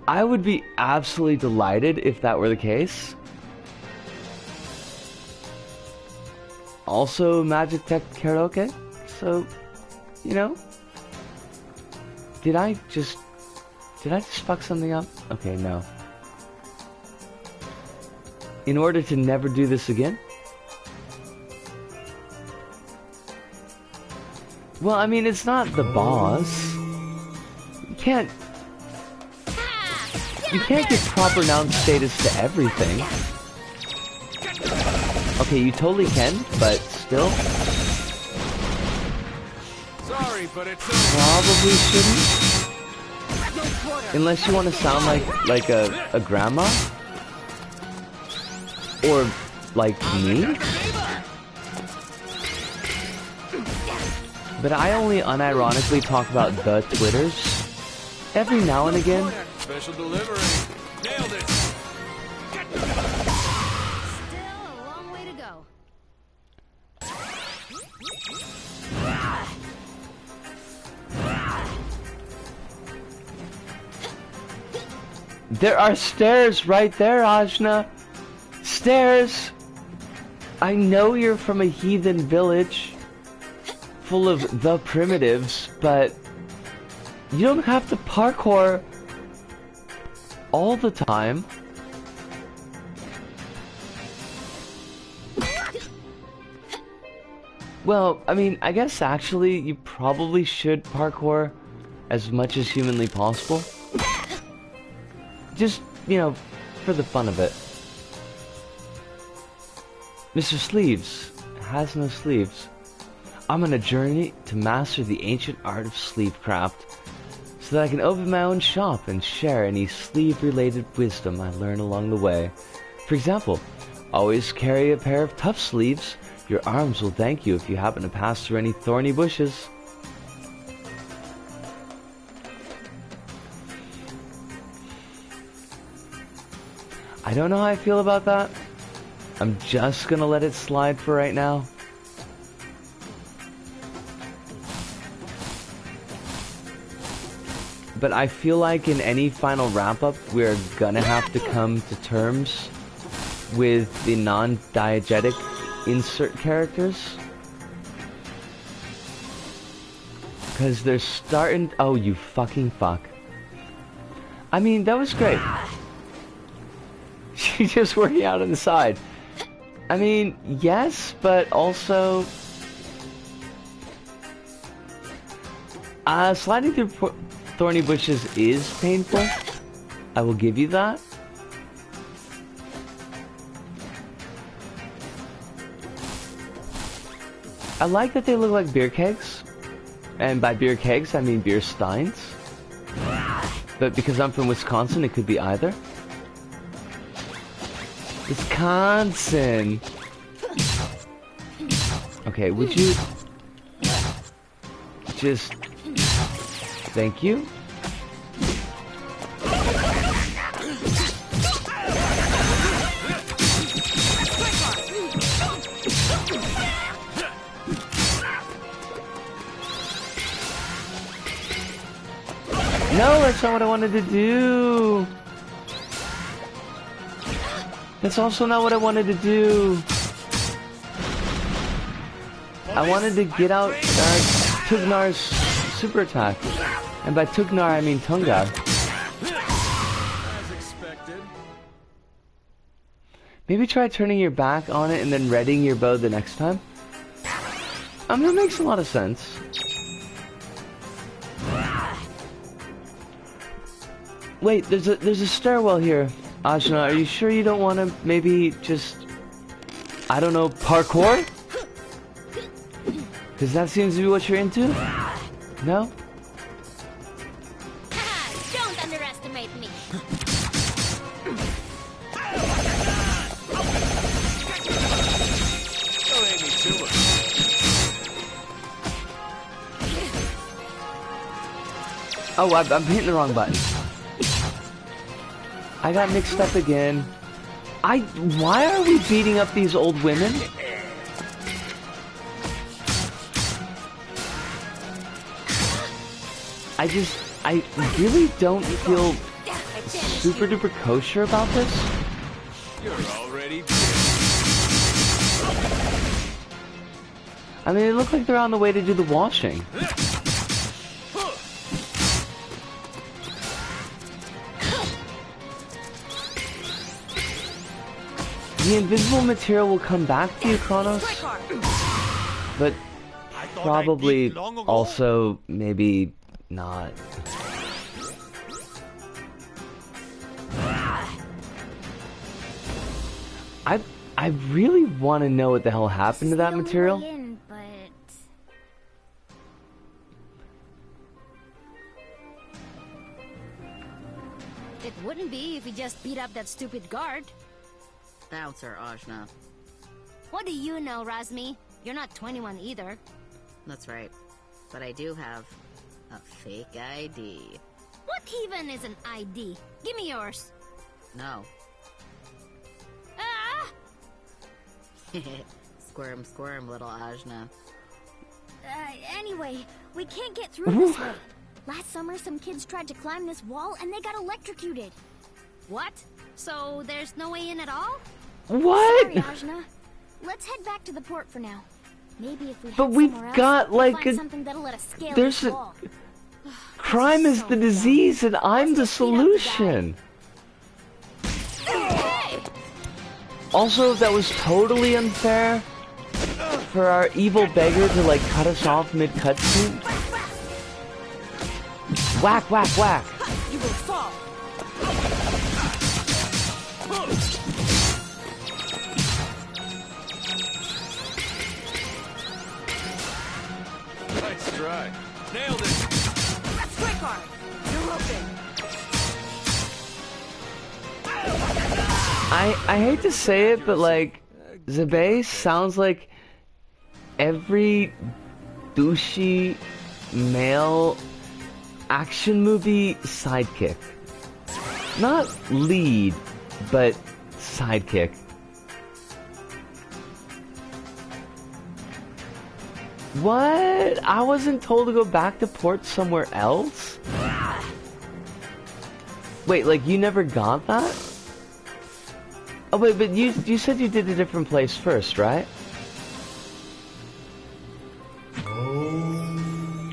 I would be absolutely delighted if that were the case. Also, Magic Tech Karaoke. So, you know. Did I just fuck something up? Okay, no. In order to never do this again? Well, I mean, it's not the boss. You can't give proper noun status to everything. Okay, you totally can, but still. Sorry, but it's probably shouldn't. Unless you want to sound like a grandma. Or like me. But I only unironically talk about the Twitters. Every now and again. Special delivery. Nailed it. Still a long way to go. There are stairs right there, Ajna. Stairs. I know you're from a heathen village full of the primitives, but you don't have to parkour all the time. Well, I mean, I guess actually you probably should parkour as much as humanly possible. Just, you know, for the fun of it. Mr. Sleeves has no sleeves. I'm on a journey to master the ancient art of sleeve craft so that I can open my own shop and share any sleeve-related wisdom I learn along the way. For example, always carry a pair of tough sleeves. Your arms will thank you if you happen to pass through any thorny bushes. I don't know how I feel about that. I'm just gonna let it slide for right now. But I feel like in any final wrap-up, we're gonna have to come to terms with the non-diegetic insert characters. Because they're starting... Oh, you fucking fuck. I mean, that was great. She's just working out on the side. I mean, yes, but also... sliding through thorny bushes is painful. I will give you that. I like that they look like beer kegs. And by beer kegs, I mean beer steins. But because I'm from Wisconsin, it could be either. Wisconsin! Okay, would you... just... Thank you. No, that's not what I wanted to do. That's also not what I wanted to do. I wanted to get out Tugnar's super attack. And by Tugnar, I mean Tunga. As expected. Maybe try turning your back on it and then readying your bow the next time. That makes a lot of sense. Wait, there's a stairwell here. Ajna, are you sure you don't want to maybe just... I don't know, parkour? Because that seems to be what you're into? No? Don't underestimate me. Don't hate me too much. Oh, I'm hitting the wrong button. I got mixed up again. Why are we beating up these old women? I really don't feel super duper kosher about this. You're already dead. I mean, they look like they're on the way to do the washing. The invisible material will come back to you, Kronos. But probably also maybe not. I really want to know what the hell happened to that material. It wouldn't be if he just beat up that stupid guard. Bouncer, Ajna. What do you know, Razmi? You're not 21 either. That's right. But I do have a fake ID. What even is an ID? Give me yours. No. Ah! Squirm, squirm, little Ajna. Anyway, we can't get through this way. Last summer, some kids tried to climb this wall and they got electrocuted. What? So there's no way in at all? What? Sorry, Ajna. Let's head back to the port for now. Maybe if we But we've got like find something that'll let us scale there's this a wall. crime is the disease and I'm the solution. Also, that was totally unfair for our evil beggar to like cut us off mid cutscene. Whack, whack, whack. You will fall. Nice try. Nailed it. That's quick arm. You're open. I hate to say it, but like Zebei sounds like every douchey male action movie sidekick. Not lead, but sidekick. What? I wasn't told to go back to port somewhere else? Wait, like you never got that? Oh wait, but you said you did a different place first, right?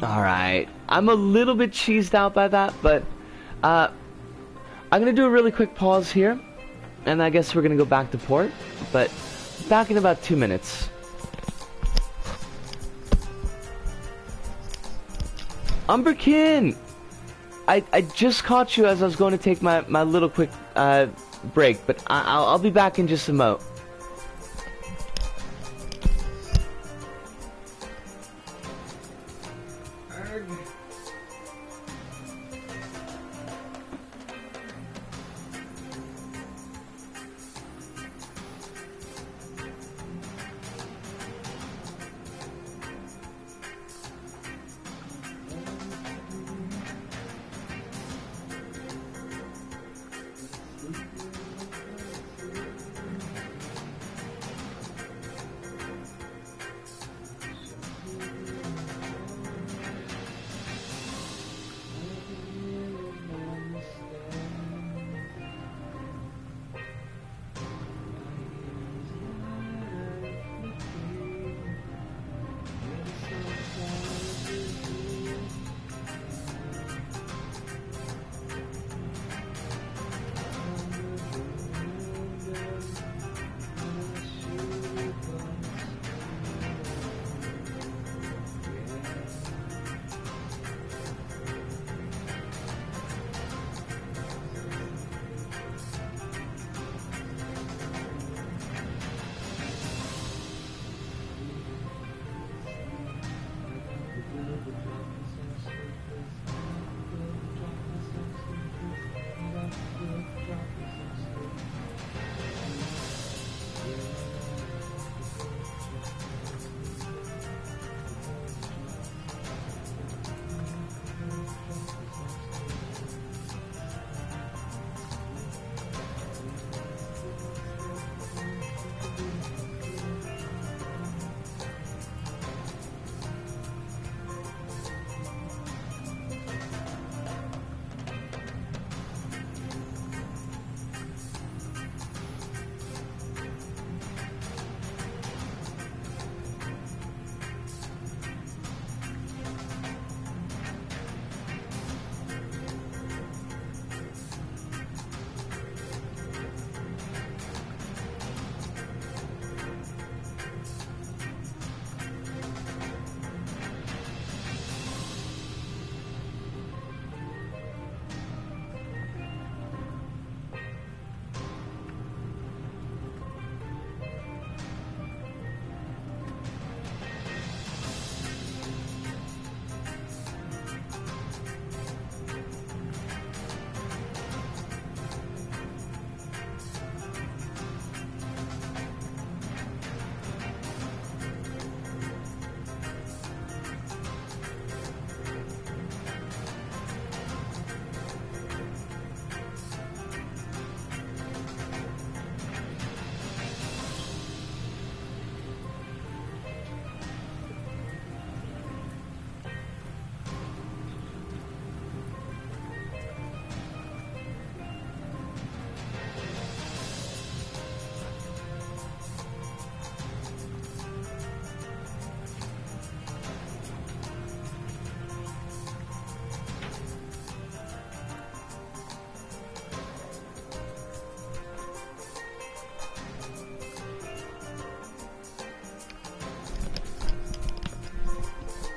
Alright. I'm a little bit cheesed out by that, but I'm gonna do a really quick pause here, and I guess we're gonna go back to port, but back in about 2 minutes. Umberkin! I just caught you as I was going to take my little quick break, but I'll be back in just a mo.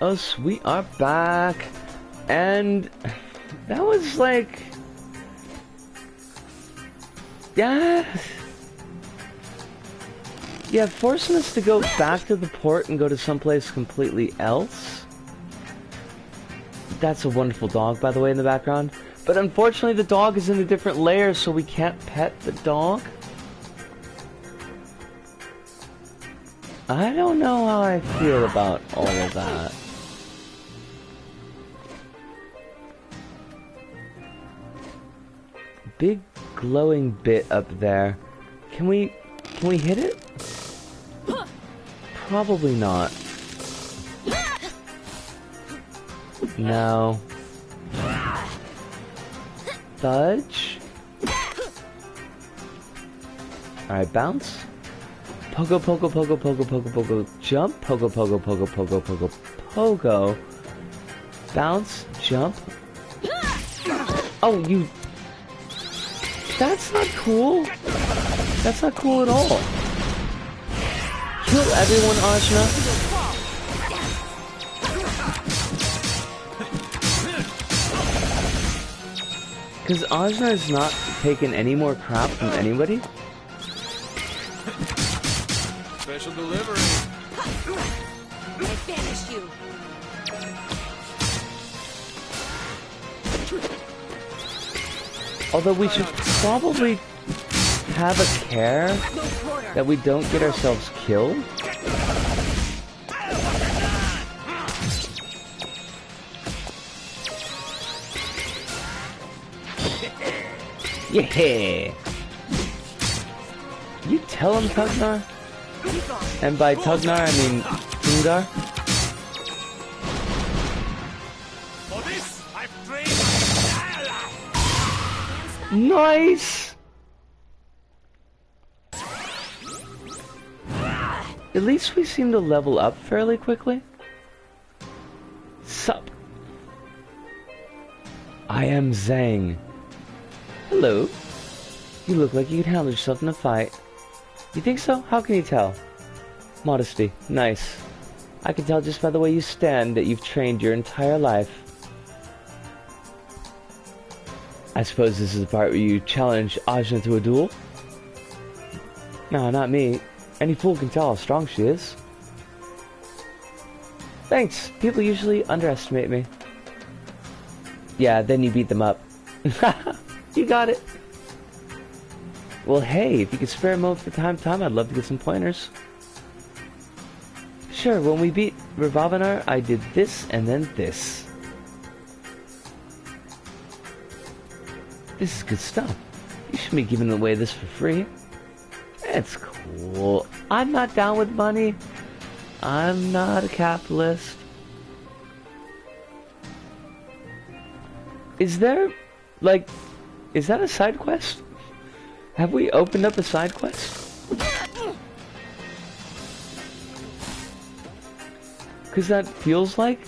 us, we are back. And that was like... Yeah, forcing us to go back to the port and go to someplace completely else. That's a wonderful dog, by the way, in the background. But unfortunately, the dog is in a different layer, so we can't pet the dog. I don't know how I feel about all of that. Big glowing bit up there. Can we hit it? Probably not. No. Fudge. Alright, bounce. Pogo, pogo, pogo, pogo, pogo, pogo. Jump. Pogo, pogo, pogo, pogo, pogo, pogo. Bounce. Jump. Oh, you... That's not cool. That's not cool at all. Kill everyone, Ajna. Because Ajna is not taking any more crap from anybody. Special delivery. I banished you. Although we should probably have a care that we don't get ourselves killed. Yeah! You tell him, Tugnar? And by Tugnar, I mean Tungar? Nice! At least we seem to level up fairly quickly. Sup? I am Zhang. Hello. You look like you can handle yourself in a fight. You think so? How can you tell? Modesty. Nice. I can tell just by the way you stand that you've trained your entire life. I suppose this is the part where you challenge Ajna to a duel? No, not me. Any fool can tell how strong she is. Thanks. People usually underestimate me. Yeah, then you beat them up. You got it. Well, hey, if you could spare a moment for time, I'd love to get some pointers. Sure, when we beat Ravavanar, I did this and then this. This is good stuff. You shouldn't be giving away this for free. It's cool. I'm not down with money. I'm not a capitalist. Is there, like, is that a side quest? Have we opened up a side quest? Because that feels like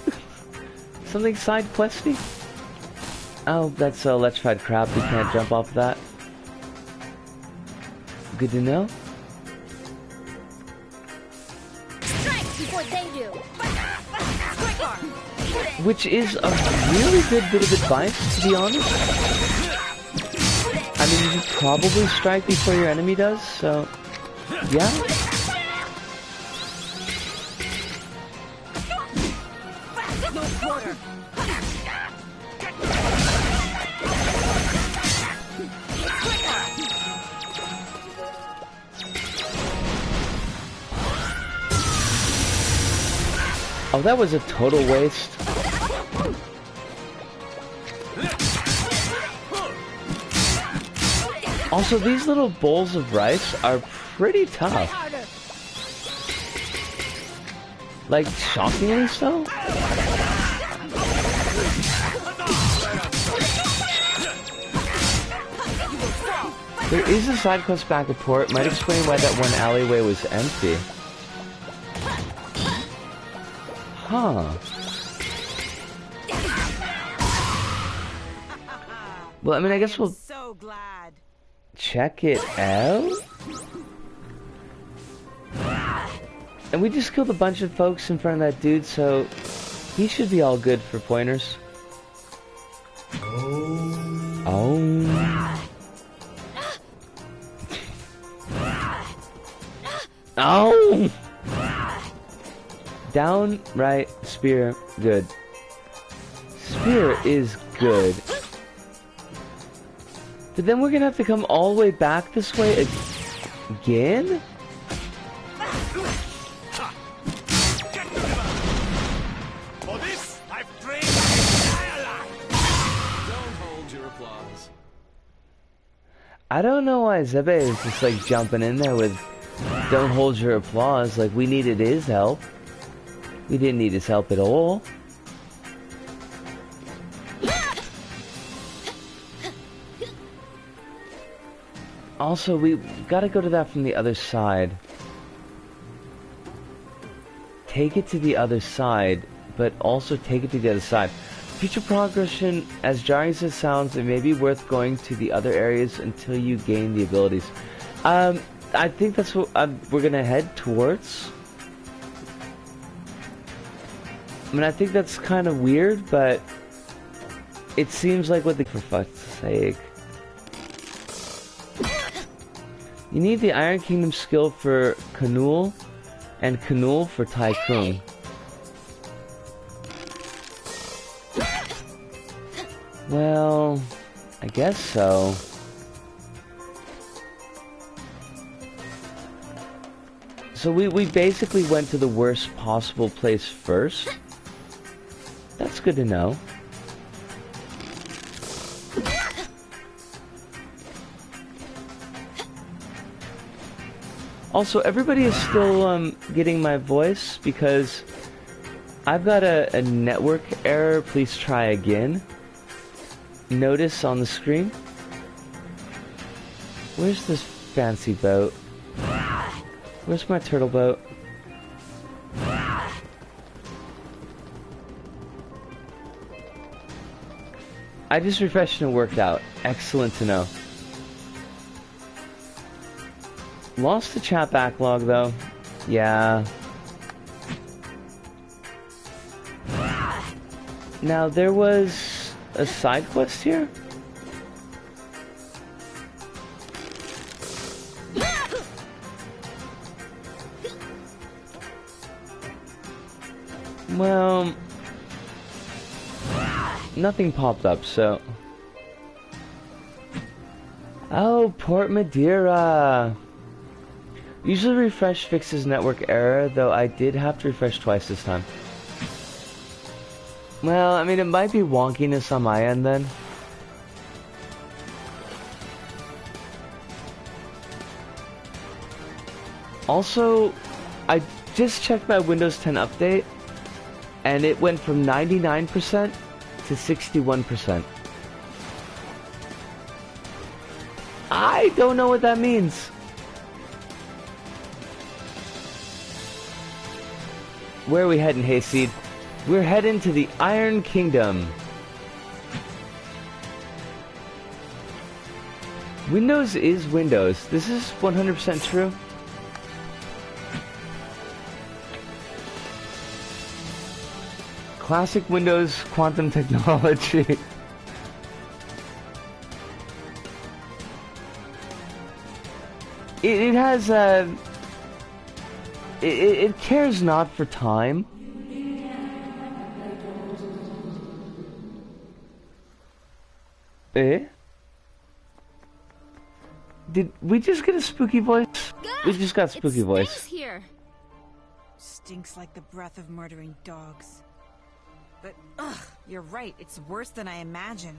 something side questy. Oh, that's a electrified crab. We can't jump off of that. Good to know. Strike before they do. Which is a really good bit of advice, to be honest. I mean, you should probably strike before your enemy does, so... yeah. No quarter. Oh, that was a total waste. Also, these little bowls of rice are pretty tough. Like, shockingly so? There is a side quest back at port. Might explain why that one alleyway was empty. Huh. Well, I mean, I guess we'll check it out. And we just killed a bunch of folks in front of that dude, so He should be all good for pointers. Oh. Oh! Down, right, spear, good. Spear is good. But then we're gonna have to come all the way back this way again? For this, I've trained my entire life. Don't hold your applause. I don't know why Zebe is just like jumping in there with don't hold your applause, like we needed his help. We didn't need his help at all. Also, we gotta go to that from the other side. Take it to the other side, but also take it to the other side. Future progression, as jarring as it sounds, it may be worth going to the other areas until you gain the abilities. I think that's what we're gonna head towards. I mean, I think that's kind of weird, but it seems like what the... For fuck's sake. You need the Iron Kingdom skill for Kanul, and Kanul for Tai Krung. Well, I guess so. So we basically went to the worst possible place first. That's good to know. Also, everybody is still getting my voice because I've got a network error. Please try again. Notice on the screen. Where's this fancy boat? Where's my turtle boat? I just refreshed and it worked out. Excellent to know. Lost the chat backlog though. Yeah. Now there was a side quest here? Well, nothing popped up, so... Oh, Port Madeira! Usually refresh fixes network error, though I did have to refresh twice this time. Well, I mean, it might be wonkiness on my end then. Also, I just checked my Windows 10 update, and it went from 99% to 61%. I don't know what that means. Where are we heading, Hayseed? We're heading to the Iron Kingdom. Windows is Windows. This is 100% true. Classic Windows quantum technology. It has it cares not for time. Eh? Did we just get a spooky voice? We just got spooky voice. Here. Stinks like the breath of murdering dogs. But, ugh, you're right, it's worse than I imagined.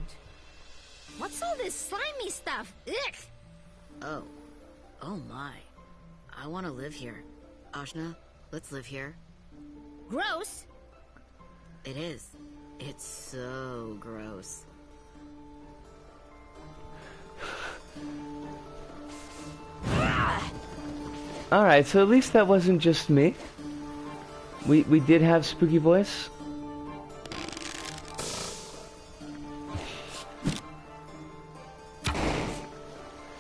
What's all this slimy stuff? Ugh! Oh. Oh my. I want to live here. Ajna, let's live here. Gross! It is. It's so gross. Alright, so at least that wasn't just me. We did have spooky voice.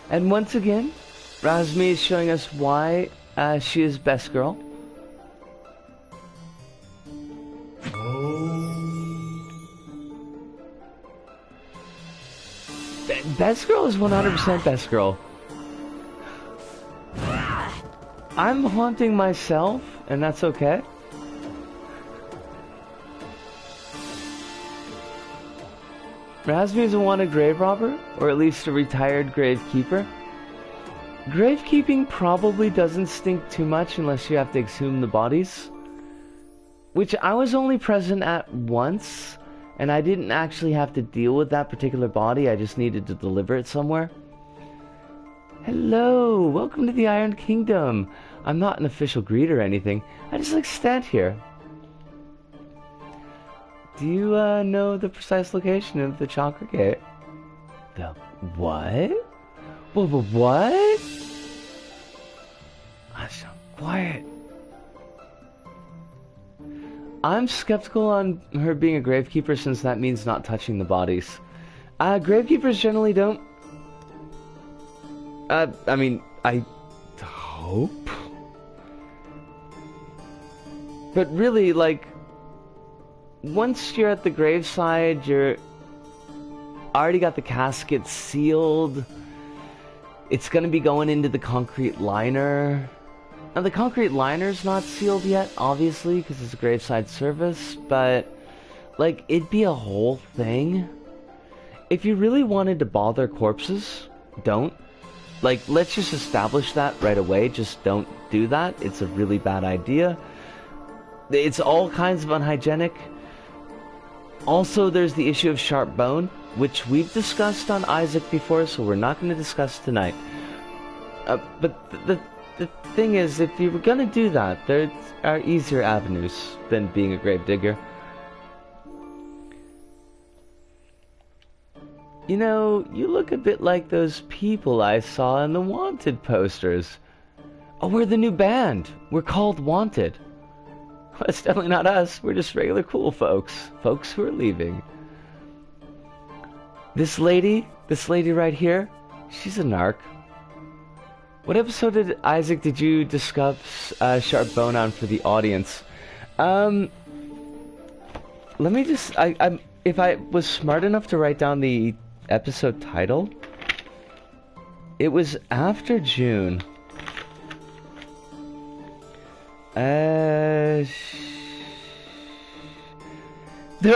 And once again, Razmi is showing us why she is best girl. Best girl is 100% best girl. I'm haunting myself, and that's okay. Razmi is a wanted grave robber, or at least a retired gravekeeper. Gravekeeping probably doesn't stink too much unless you have to exhume the bodies. Which I was only present at once, and I didn't actually have to deal with that particular body, I just needed to deliver it somewhere. Hello, welcome to the Iron Kingdom. I'm not an official greet or anything, I just like stand here. Do you know the precise location of the Chakra Gate? The what? What? Hush, quiet. I'm skeptical on her being a gravekeeper since that means not touching the bodies. Gravekeepers generally don't. I mean, I hope. But really, like, once you're at the graveside, you're already got the casket sealed. It's gonna be going into the concrete liner. Now, the concrete liner's not sealed yet, obviously, because it's a graveside service, but, like, it'd be a whole thing. If you really wanted to bother corpses, don't. Like, let's just establish that right away. Just don't do that. It's a really bad idea. It's all kinds of unhygienic. Also, there's the issue of sharp bone, which we've discussed on Isaac before, so we're not going to discuss tonight. But the thing is, if you were going to do that, there are easier avenues than being a gravedigger. You know, you look a bit like those people I saw in the Wanted posters. Oh, we're the new band. We're called Wanted. Well, it's definitely not us. We're just regular cool folks. Folks who are leaving. This lady right here, she's a narc. What episode did you discuss Sharp Bone on for the audience? Let me just, if I was smart enough to write down the episode title, it was after June. There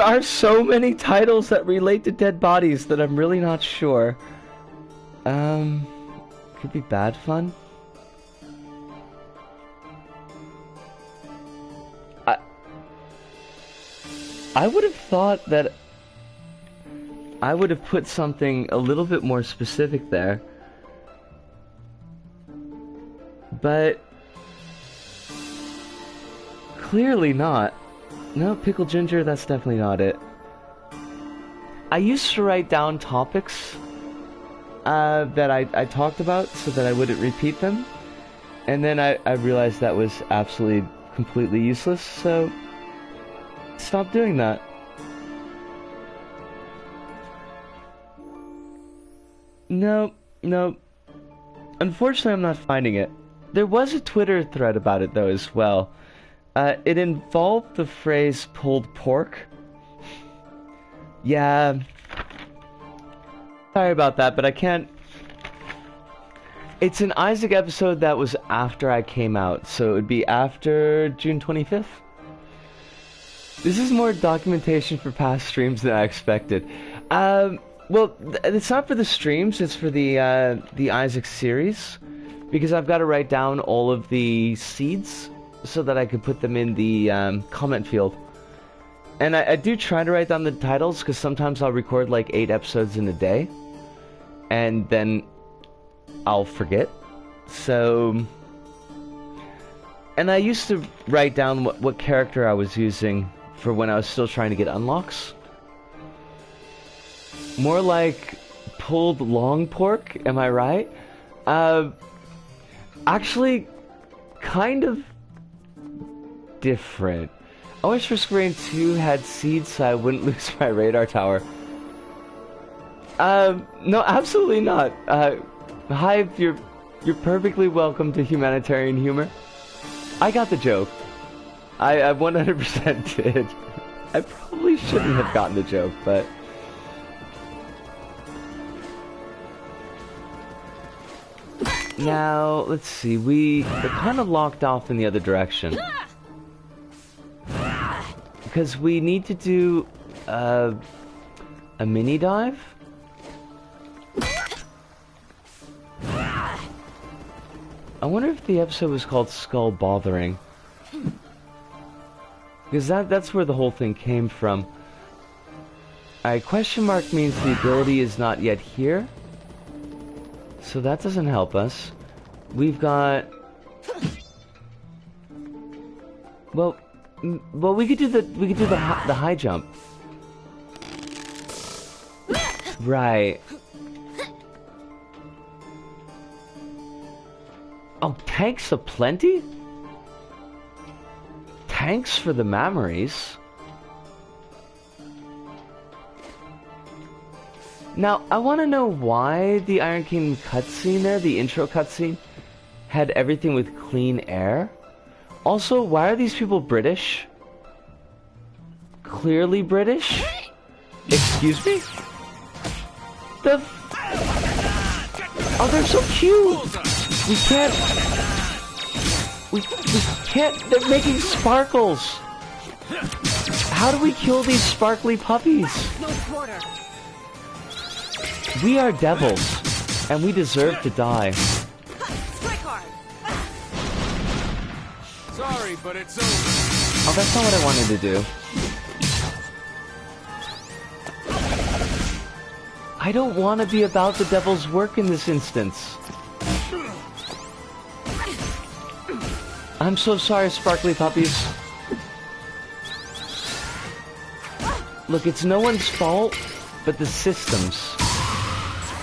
are so many titles that relate to dead bodies that I'm really not sure. Could be bad fun. I would have thought that I would have put something a little bit more specific there. But clearly not. No, Pickle Ginger, that's definitely not it. I used to write down topics that I talked about so that I wouldn't repeat them. And then I realized that was absolutely, completely useless, so stop doing that. No. Unfortunately, I'm not finding it. There was a Twitter thread about it, though, as well. It involved the phrase pulled pork. Yeah. Sorry about that, but I can't... It's an Isaac episode that was after I came out, so it would be after June 25th. This is more documentation for past streams than I expected. Well, it's not for the streams, it's for the Isaac series, because I've got to write down all of the seeds so that I can put them in the comment field. And I do try to write down the titles, because sometimes I'll record like 8 episodes in a day, and then I'll forget. So... And I used to write down what character I was using for when I was still trying to get unlocks. More like pulled long pork, am I right? Actually, kind of different. I wish for Square 2 had seeds so I wouldn't lose my radar tower. No, absolutely not. Hive, you're perfectly welcome to humanitarian humor. I got the joke. I 100% did. I probably shouldn't have gotten the joke, but... Now, let's see, we're kind of locked off in the other direction. Because we need to do a mini dive. I wonder if the episode was called Skull Bothering. Because that's where the whole thing came from. Alright, question mark means the ability is not yet here. So that doesn't help us. We've got... Well, we could do the high jump. Right. Oh, tanks aplenty? Tanks for the memories. Now, I want to know why the Iron Kingdom cutscene there, the intro cutscene, had everything with clean air. Also, why are these people British? Clearly British? Excuse me? Oh, they're so cute! We can't, they're making sparkles! How do we kill these sparkly puppies? No quarter. We are devils, and we deserve to die. Strike hard. Sorry, but it's over. Oh, that's not what I wanted to do. I don't want to be about the devil's work in this instance. I'm so sorry, sparkly puppies. Look, it's no one's fault, but the systems.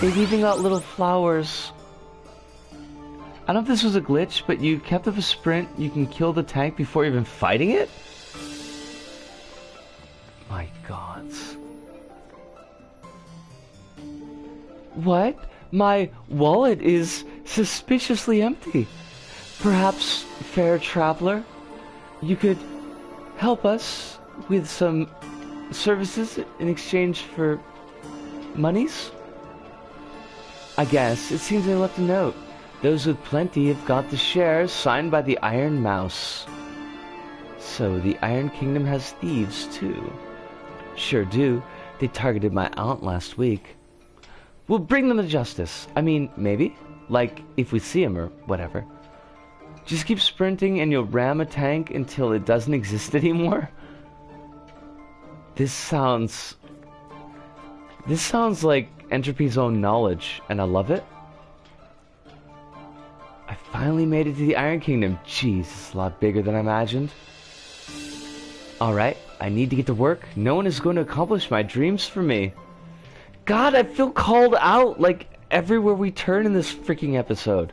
They've even got little flowers. I don't know if this was a glitch, but you kept up a sprint, you can kill the tank before even fighting it? My gods. What? My wallet is suspiciously empty. Perhaps, fair traveler, you could help us with some services in exchange for monies? I guess. It seems they left a note. Those with plenty have got the shares signed by the Iron Mouse. So the Iron Kingdom has thieves too. Sure do. They targeted my aunt last week. We'll bring them to justice. I mean, maybe. Like, if we see him or whatever. Just keep sprinting and you'll ram a tank until it doesn't exist anymore. This sounds like Entropy's own knowledge, and I love it. I finally made it to the Iron Kingdom. Jeez, it's a lot bigger than I imagined. Alright, I need to get to work. No one is going to accomplish my dreams for me. God, I feel called out, like, everywhere we turn in this freaking episode.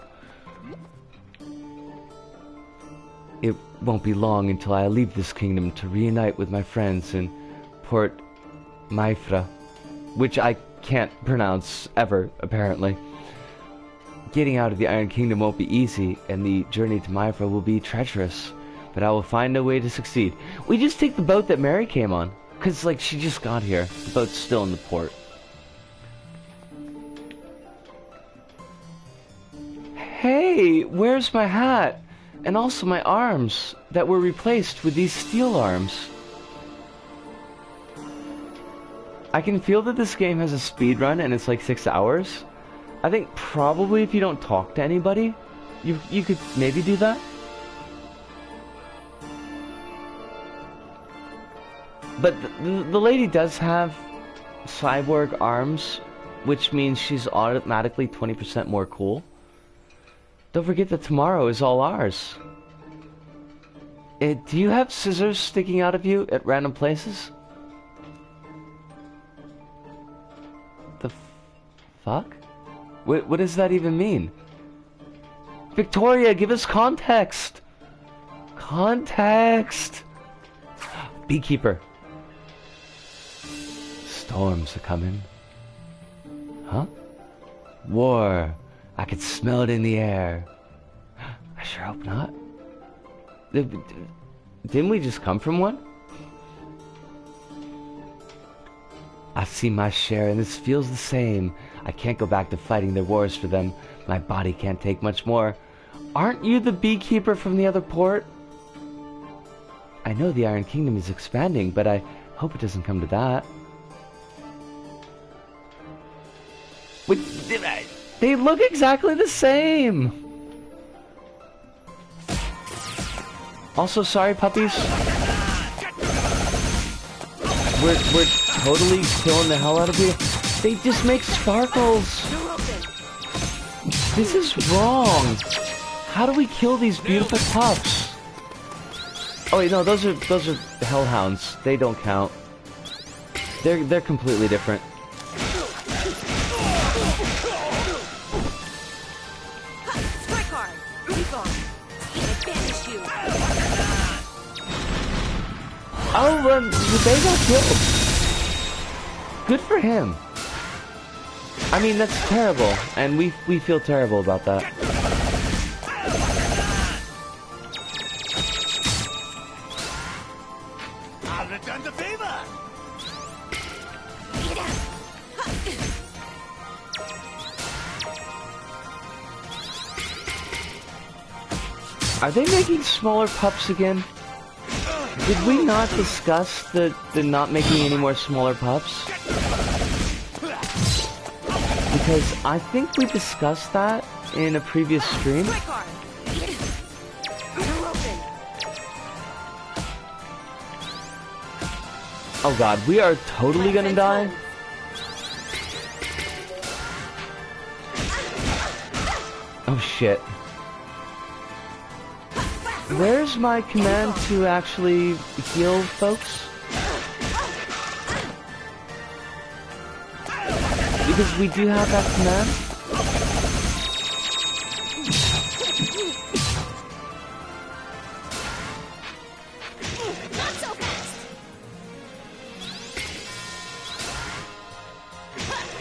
It won't be long until I leave this kingdom to reunite with my friends in Port Maifra, which I can't pronounce ever, apparently. Getting out of the Iron Kingdom won't be easy, and the journey to Maifra will be treacherous, but I will find a way to succeed. We just take the boat that Mary came on, because, like, she just got here. The boat's still in the port. Hey, where's my hat? And also my arms that were replaced with these steel arms. I can feel that this game has a speed run and it's like 6 hours. I think probably if you don't talk to anybody, you could maybe do that. But the lady does have cyborg arms, which means she's automatically 20% more cool. Don't forget that tomorrow is all ours. Do you have scissors sticking out of you at random places? The fuck? What does that even mean? Victoria, give us context! Context! Beekeeper. Storms are coming. Huh? War. I could smell it in the air. I sure hope not. Didn't we just come from one? I've seen my share and this feels the same. I can't go back to fighting their wars for them, My body can't take much more. Aren't you the beekeeper from the other port? I know the Iron Kingdom is expanding, but I hope it doesn't come to that. Wait, they look exactly the same! Also, sorry puppies. We're totally killing the hell out of you. They just make sparkles. This is wrong. How do we kill these beautiful pups? Oh wait, no, those are hellhounds. They don't count. They're completely different. Oh, they got killed. Good for him. I mean, that's terrible, and we feel terrible about that. I've returned the favor. Are they making smaller pups again? Did we not discuss the not making any more smaller pups? Because I think we discussed that in a previous stream. Oh god, we are totally gonna die. Oh shit. Where's my command to actually heal folks? Because we do have that command. Not so fast.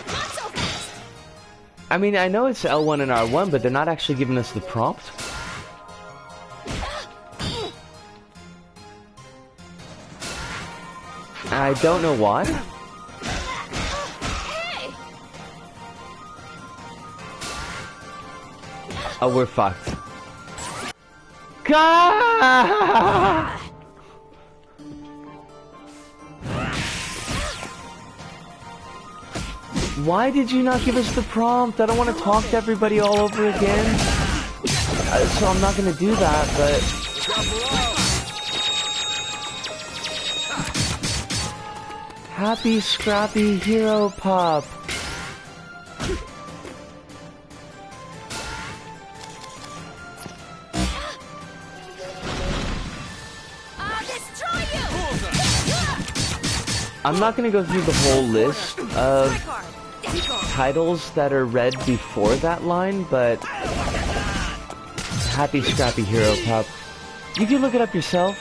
Not so fast. I mean, I know it's L1 and R1, but they're not actually giving us the prompt. I don't know why. Oh, we're fucked. God! Why did you not give us the prompt? I don't want to talk to everybody all over again. So I'm not going to do that, but... Happy Scrappy Hero Pop. I'm not going to go through the whole list of titles that are read before that line, but Happy Scrappy Hero Pop. You can look it up yourself.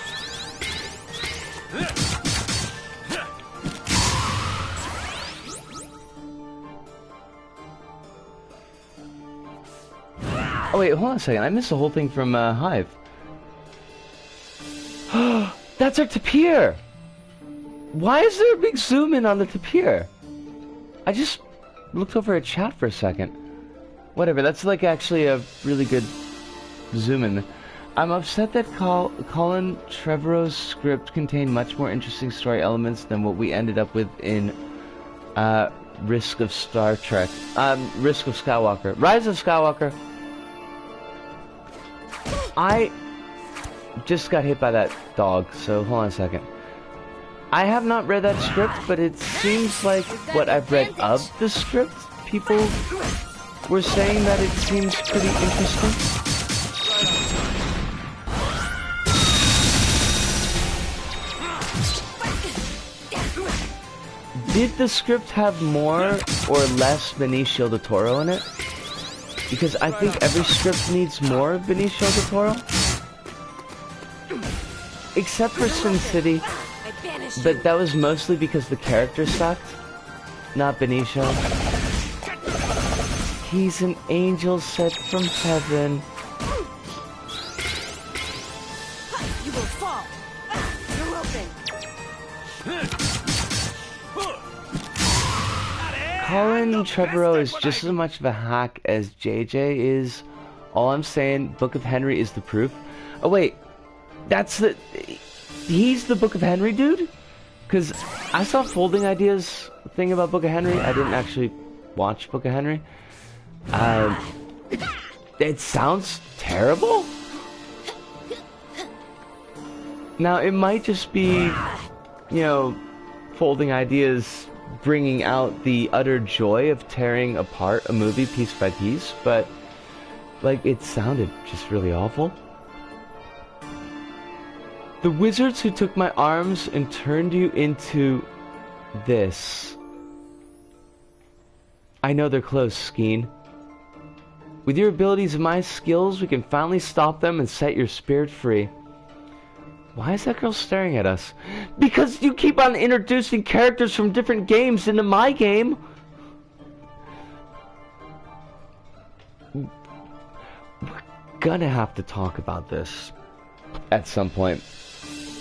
Oh wait, hold on a second. I missed the whole thing from Hive. That's our PtaER! Why is there a big zoom in on the PtaER? I just looked over at chat for a second. Whatever, that's like actually a really good zoom in. I'm upset that Colin Trevorrow's script contained much more interesting story elements than what we ended up with in Risk of Star Trek. Risk of Skywalker. Rise of Skywalker. I just got hit by that dog, so hold on a second. I have not read that script, but it seems like what I've read of the script, people were saying that it seems pretty interesting. Did the script have more or less Benicio del Toro in it? Because I think every script needs more Benicio del Toro. Except for Sin City. But that was mostly because the character sucked, not Benicio. He's an angel sent from heaven. You will fall. You're open. Colin Trevorrow is just as much of a hack as JJ is. All I'm saying, Book of Henry is the proof. Oh wait, he's the Book of Henry dude? Because I saw Folding Ideas thing about Book of Henry. I didn't actually watch Book of Henry. It sounds terrible. Now, it might just be, you know, Folding Ideas bringing out the utter joy of tearing apart a movie piece by piece, but, like, it sounded just really awful. The wizards who took my arms and turned you into this. I know they're close, Skeen. With your abilities and my skills, we can finally stop them and set your spirit free. Why is that girl staring at us? Because you keep on introducing characters from different games into my game. We're gonna have to talk about this at some point.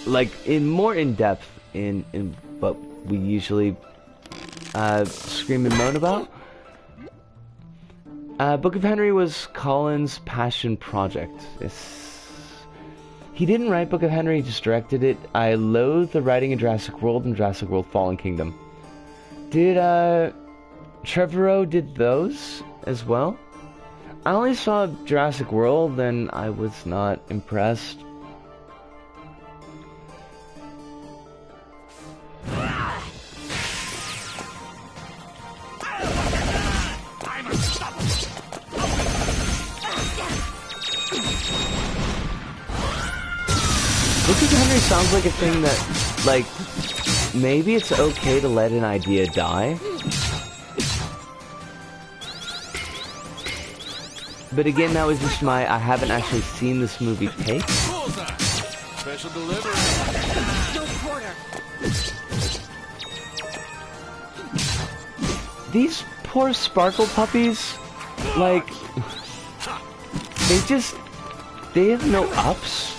Like, more in depth in what we usually scream and moan about. Book of Henry was Colin's passion project. He didn't write Book of Henry, he just directed it. I loathe the writing in Jurassic World and Jurassic World Fallen Kingdom. Did Trevorrow did those as well? I only saw Jurassic World and I was not impressed. Book of Henry sounds like a thing that, like, maybe it's okay to let an idea die. But again, that was just I haven't actually seen this movie take. Special delivery. These poor Sparkle puppies, like, they have no ups.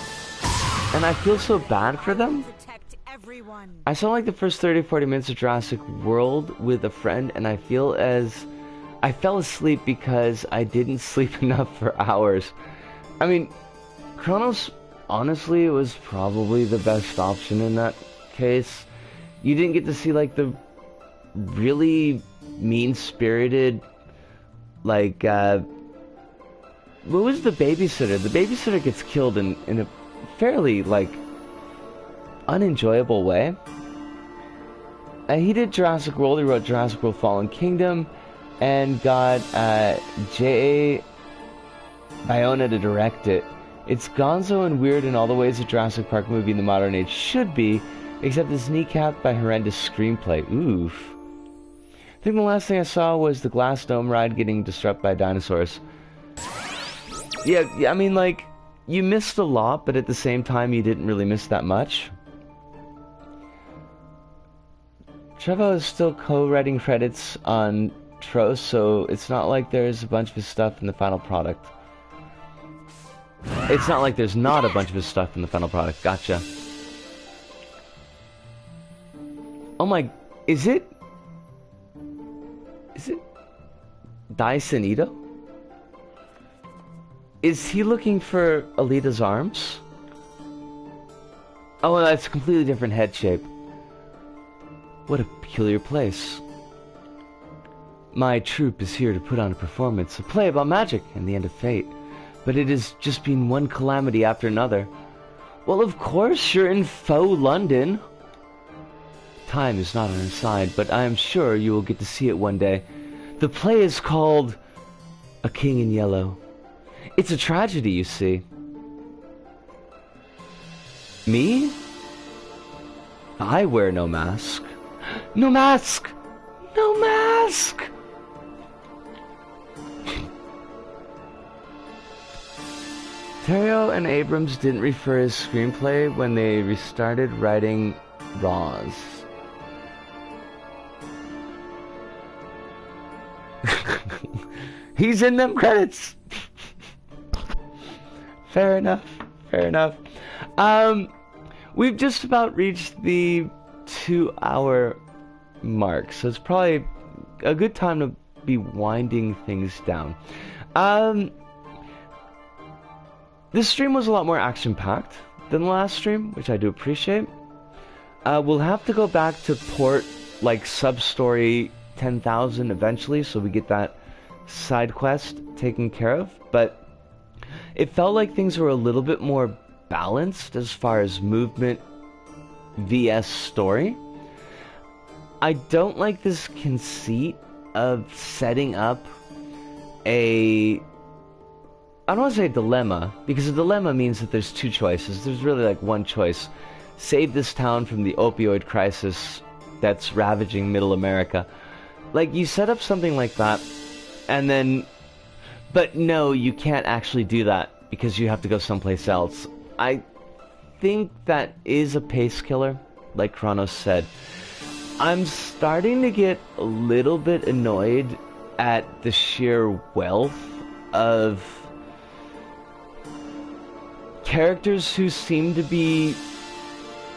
And I feel so bad for them. I saw like the first 30-40 minutes of Jurassic World with a friend, and I fell asleep because I didn't sleep enough for hours. I mean, Chronos, honestly, was probably the best option in that case. You didn't get to see like the really mean-spirited, like, what was the babysitter? The babysitter gets killed in a fairly, like, unenjoyable way. He did Jurassic World, he wrote Jurassic World Fallen Kingdom, and got J.A. Bayona to direct it. It's gonzo and weird in all the ways a Jurassic Park movie in the modern age should be, except it's kneecapped by horrendous screenplay. Oof. I think the last thing I saw was the Glass Dome ride getting disrupted by dinosaurs. Yeah, I mean, like, you missed a lot, but at the same time, you didn't really miss that much. Trevo is still co-writing credits on Tros, so it's not like there's a bunch of his stuff in the final product. It's not like there's not a bunch of his stuff in the final product. Gotcha. Oh my... Is it Dyson Ito? Is he looking for Alita's arms? Oh, that's a completely different head shape. What a peculiar place. My troupe is here to put on a performance, a play about magic and the end of fate. But it has just been one calamity after another. Well, of course, you're in faux London. Time is not on our side, but I am sure you will get to see it one day. The play is called A King in Yellow. It's a tragedy, you see. Me? I wear no mask. No mask! No mask! Terrio and Abrams didn't refer his screenplay when they restarted writing Raws. He's in them credits! Fair enough. Fair enough. We've just about reached the 2-hour mark, so it's probably a good time to be winding things down. This stream was a lot more action-packed than the last stream, which I do appreciate. We'll have to go back to port, like, sub-story 10,000 eventually, so we get that side quest taken care of, but it felt like things were a little bit more balanced as far as movement vs story. I don't like this conceit of setting up I don't want to say dilemma, because a dilemma means that there's two choices. There's really like one choice. Save this town from the opioid crisis that's ravaging middle America. Like, you set up something like that, and then... But no, you can't actually do that, because you have to go someplace else. I think that is a pace killer, like Kronos said. I'm starting to get a little bit annoyed at the sheer wealth of characters who seem to be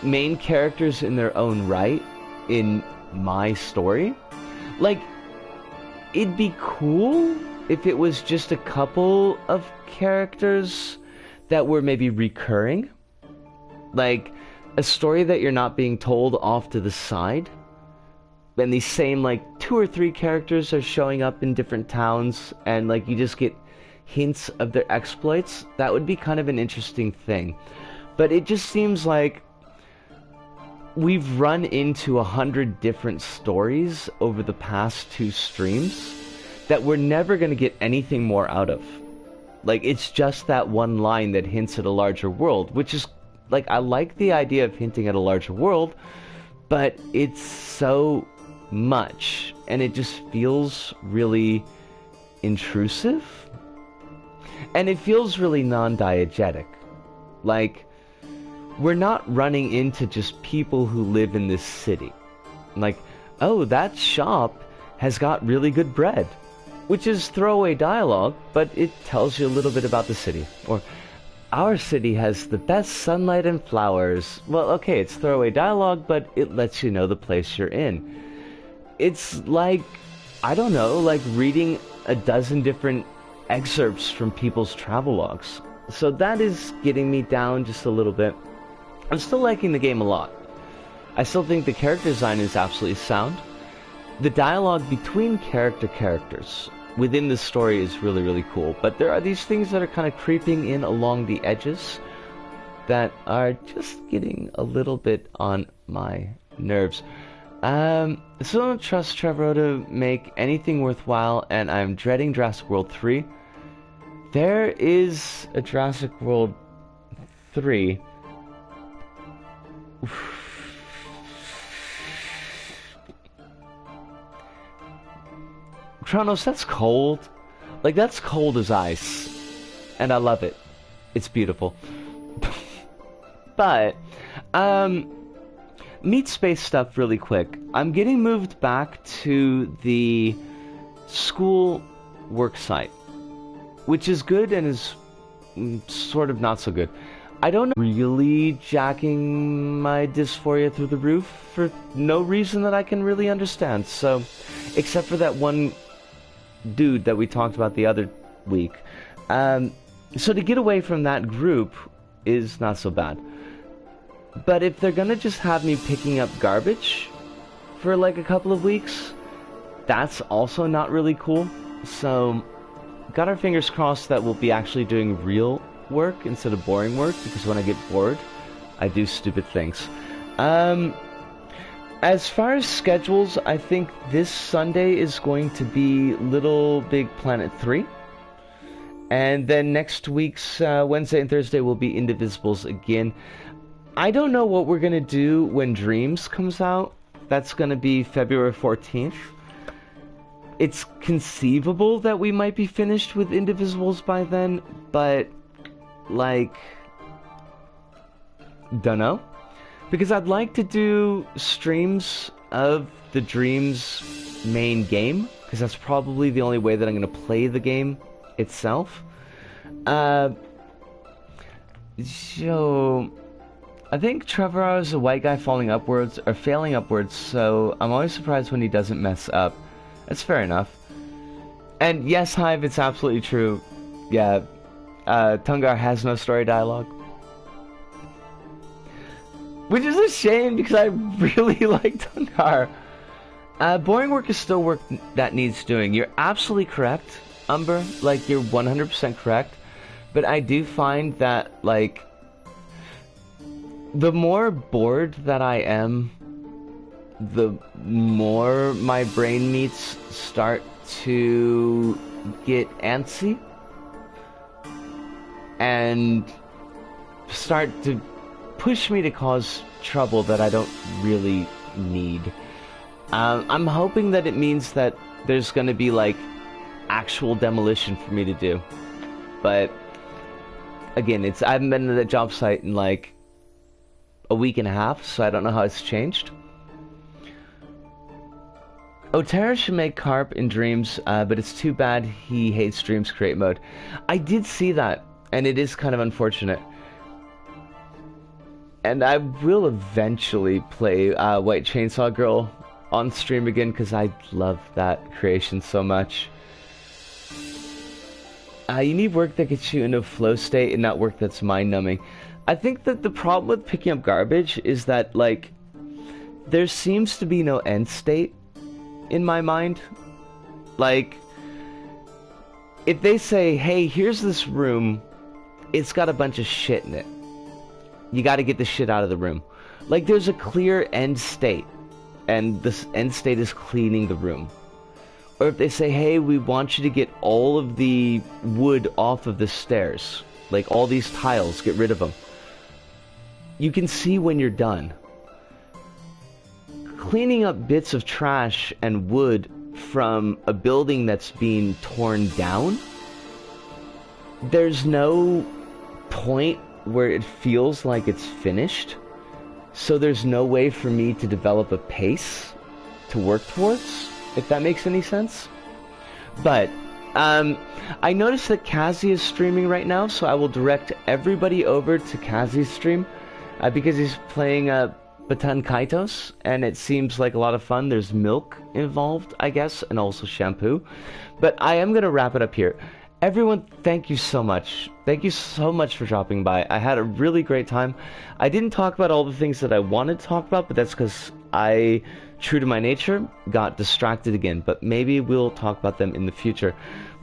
main characters in their own right in my story. Like, it'd be cool if it was just a couple of characters that were maybe recurring. Like, a story that you're not being told off to the side. And these same, like, 2 or 3 characters are showing up in different towns, and, like, you just get hints of their exploits. That would be kind of an interesting thing. But it just seems like we've run into 100 different stories over the past 2 streams that we're never going to get anything more out of. Like, it's just that one line that hints at a larger world, which is, like, I like the idea of hinting at a larger world, but it's so much, and it just feels really intrusive, and it feels really non-diegetic. Like, we're not running into just people who live in this city. Like, oh, that shop has got really good bread, which is throwaway dialogue, but it tells you a little bit about the city. Or, our city has the best sunlight and flowers. Well, okay, it's throwaway dialogue, but it lets you know the place you're in. It's like, I don't know, like reading a dozen different excerpts from people's travel logs. So that is getting me down just a little bit. I'm still liking the game a lot. I still think the character design is absolutely sound. The dialogue between characters within the story is really, really cool. But there are these things that are kind of creeping in along the edges that are just getting a little bit on my nerves. Still don't trust Trevorrow to make anything worthwhile, and I'm dreading Jurassic World 3. There is a Jurassic World 3. Kronos, that's cold. Like, that's cold as ice. And I love it. It's beautiful. But, meat space stuff really quick. I'm getting moved back to the school work site, which is good and is sort of not so good. I don't know, really jacking my dysphoria through the roof for no reason that I can really understand. So, except for that one dude that we talked about the other week. So to get away from that group is not so bad. But if they're gonna just have me picking up garbage for like a couple of weeks, that's also not really cool. So, got our fingers crossed that we'll be actually doing real work instead of boring work, because when I get bored, I do stupid things. As far as schedules, I think this Sunday is going to be Little Big Planet 3. And then next week's Wednesday and Thursday will be Indivisibles again. I don't know what we're going to do when Dreams comes out. That's going to be February 14th. It's conceivable that we might be finished with Indivisibles by then, but, like, don't know. Because I'd like to do streams of the Dreams main game, because that's probably the only way that I'm going to play the game itself. So, I think Trevor is a white guy falling upwards, or failing upwards, so I'm always surprised when he doesn't mess up. That's fair enough. And yes, Hive, it's absolutely true. Yeah, Tungar has no story dialogue. Which is a shame because I really like Tungar. Boring work is still work that needs doing. You're absolutely correct, Umber. Like, you're 100% correct. But I do find that, like, the more bored that I am, the more my brain meats start to get antsy and start to push me to cause trouble that I don't really need. I'm hoping that it means that there's going to be, like, actual demolition for me to do. But, again, I haven't been to the job site in, like, a week and a half, so I don't know how it's changed. PtaER should make Carp in Dreams, but it's too bad he hates Dreams Create mode. I did see that, and it is kind of unfortunate. And I will eventually play White Chainsaw Girl on stream again, because I love that creation so much. You need work that gets you into a flow state and not work that's mind-numbing. I think that the problem with picking up garbage is that, like, there seems to be no end state in my mind. Like, if they say, hey, here's this room, it's got a bunch of shit in it. You gotta get the shit out of the room. Like, there's a clear end state, and this end state is cleaning the room. Or if they say, hey, we want you to get all of the wood off of the stairs, like all these tiles, get rid of them. You can see when you're done. Cleaning up bits of trash and wood from a building that's being torn down, there's no point where it feels like it's finished. So there's no way for me to develop a pace to work towards, if that makes any sense. But I noticed that Kazi is streaming right now, so I will direct everybody over to Kazi's stream, because he's playing Batan Kaitos, and it seems like a lot of fun. There's milk involved, I guess, and also shampoo. But I am going to wrap it up here. Everyone, thank you so much. Thank you so much for dropping by. I had a really great time. I didn't talk about all the things that I wanted to talk about, but that's because I, true to my nature, got distracted again. But maybe we'll talk about them in the future.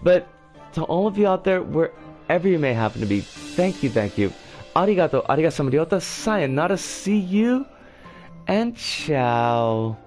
But to all of you out there, wherever you may happen to be, thank you, thank you. Arigato, arigato, sayonara, see you, and ciao.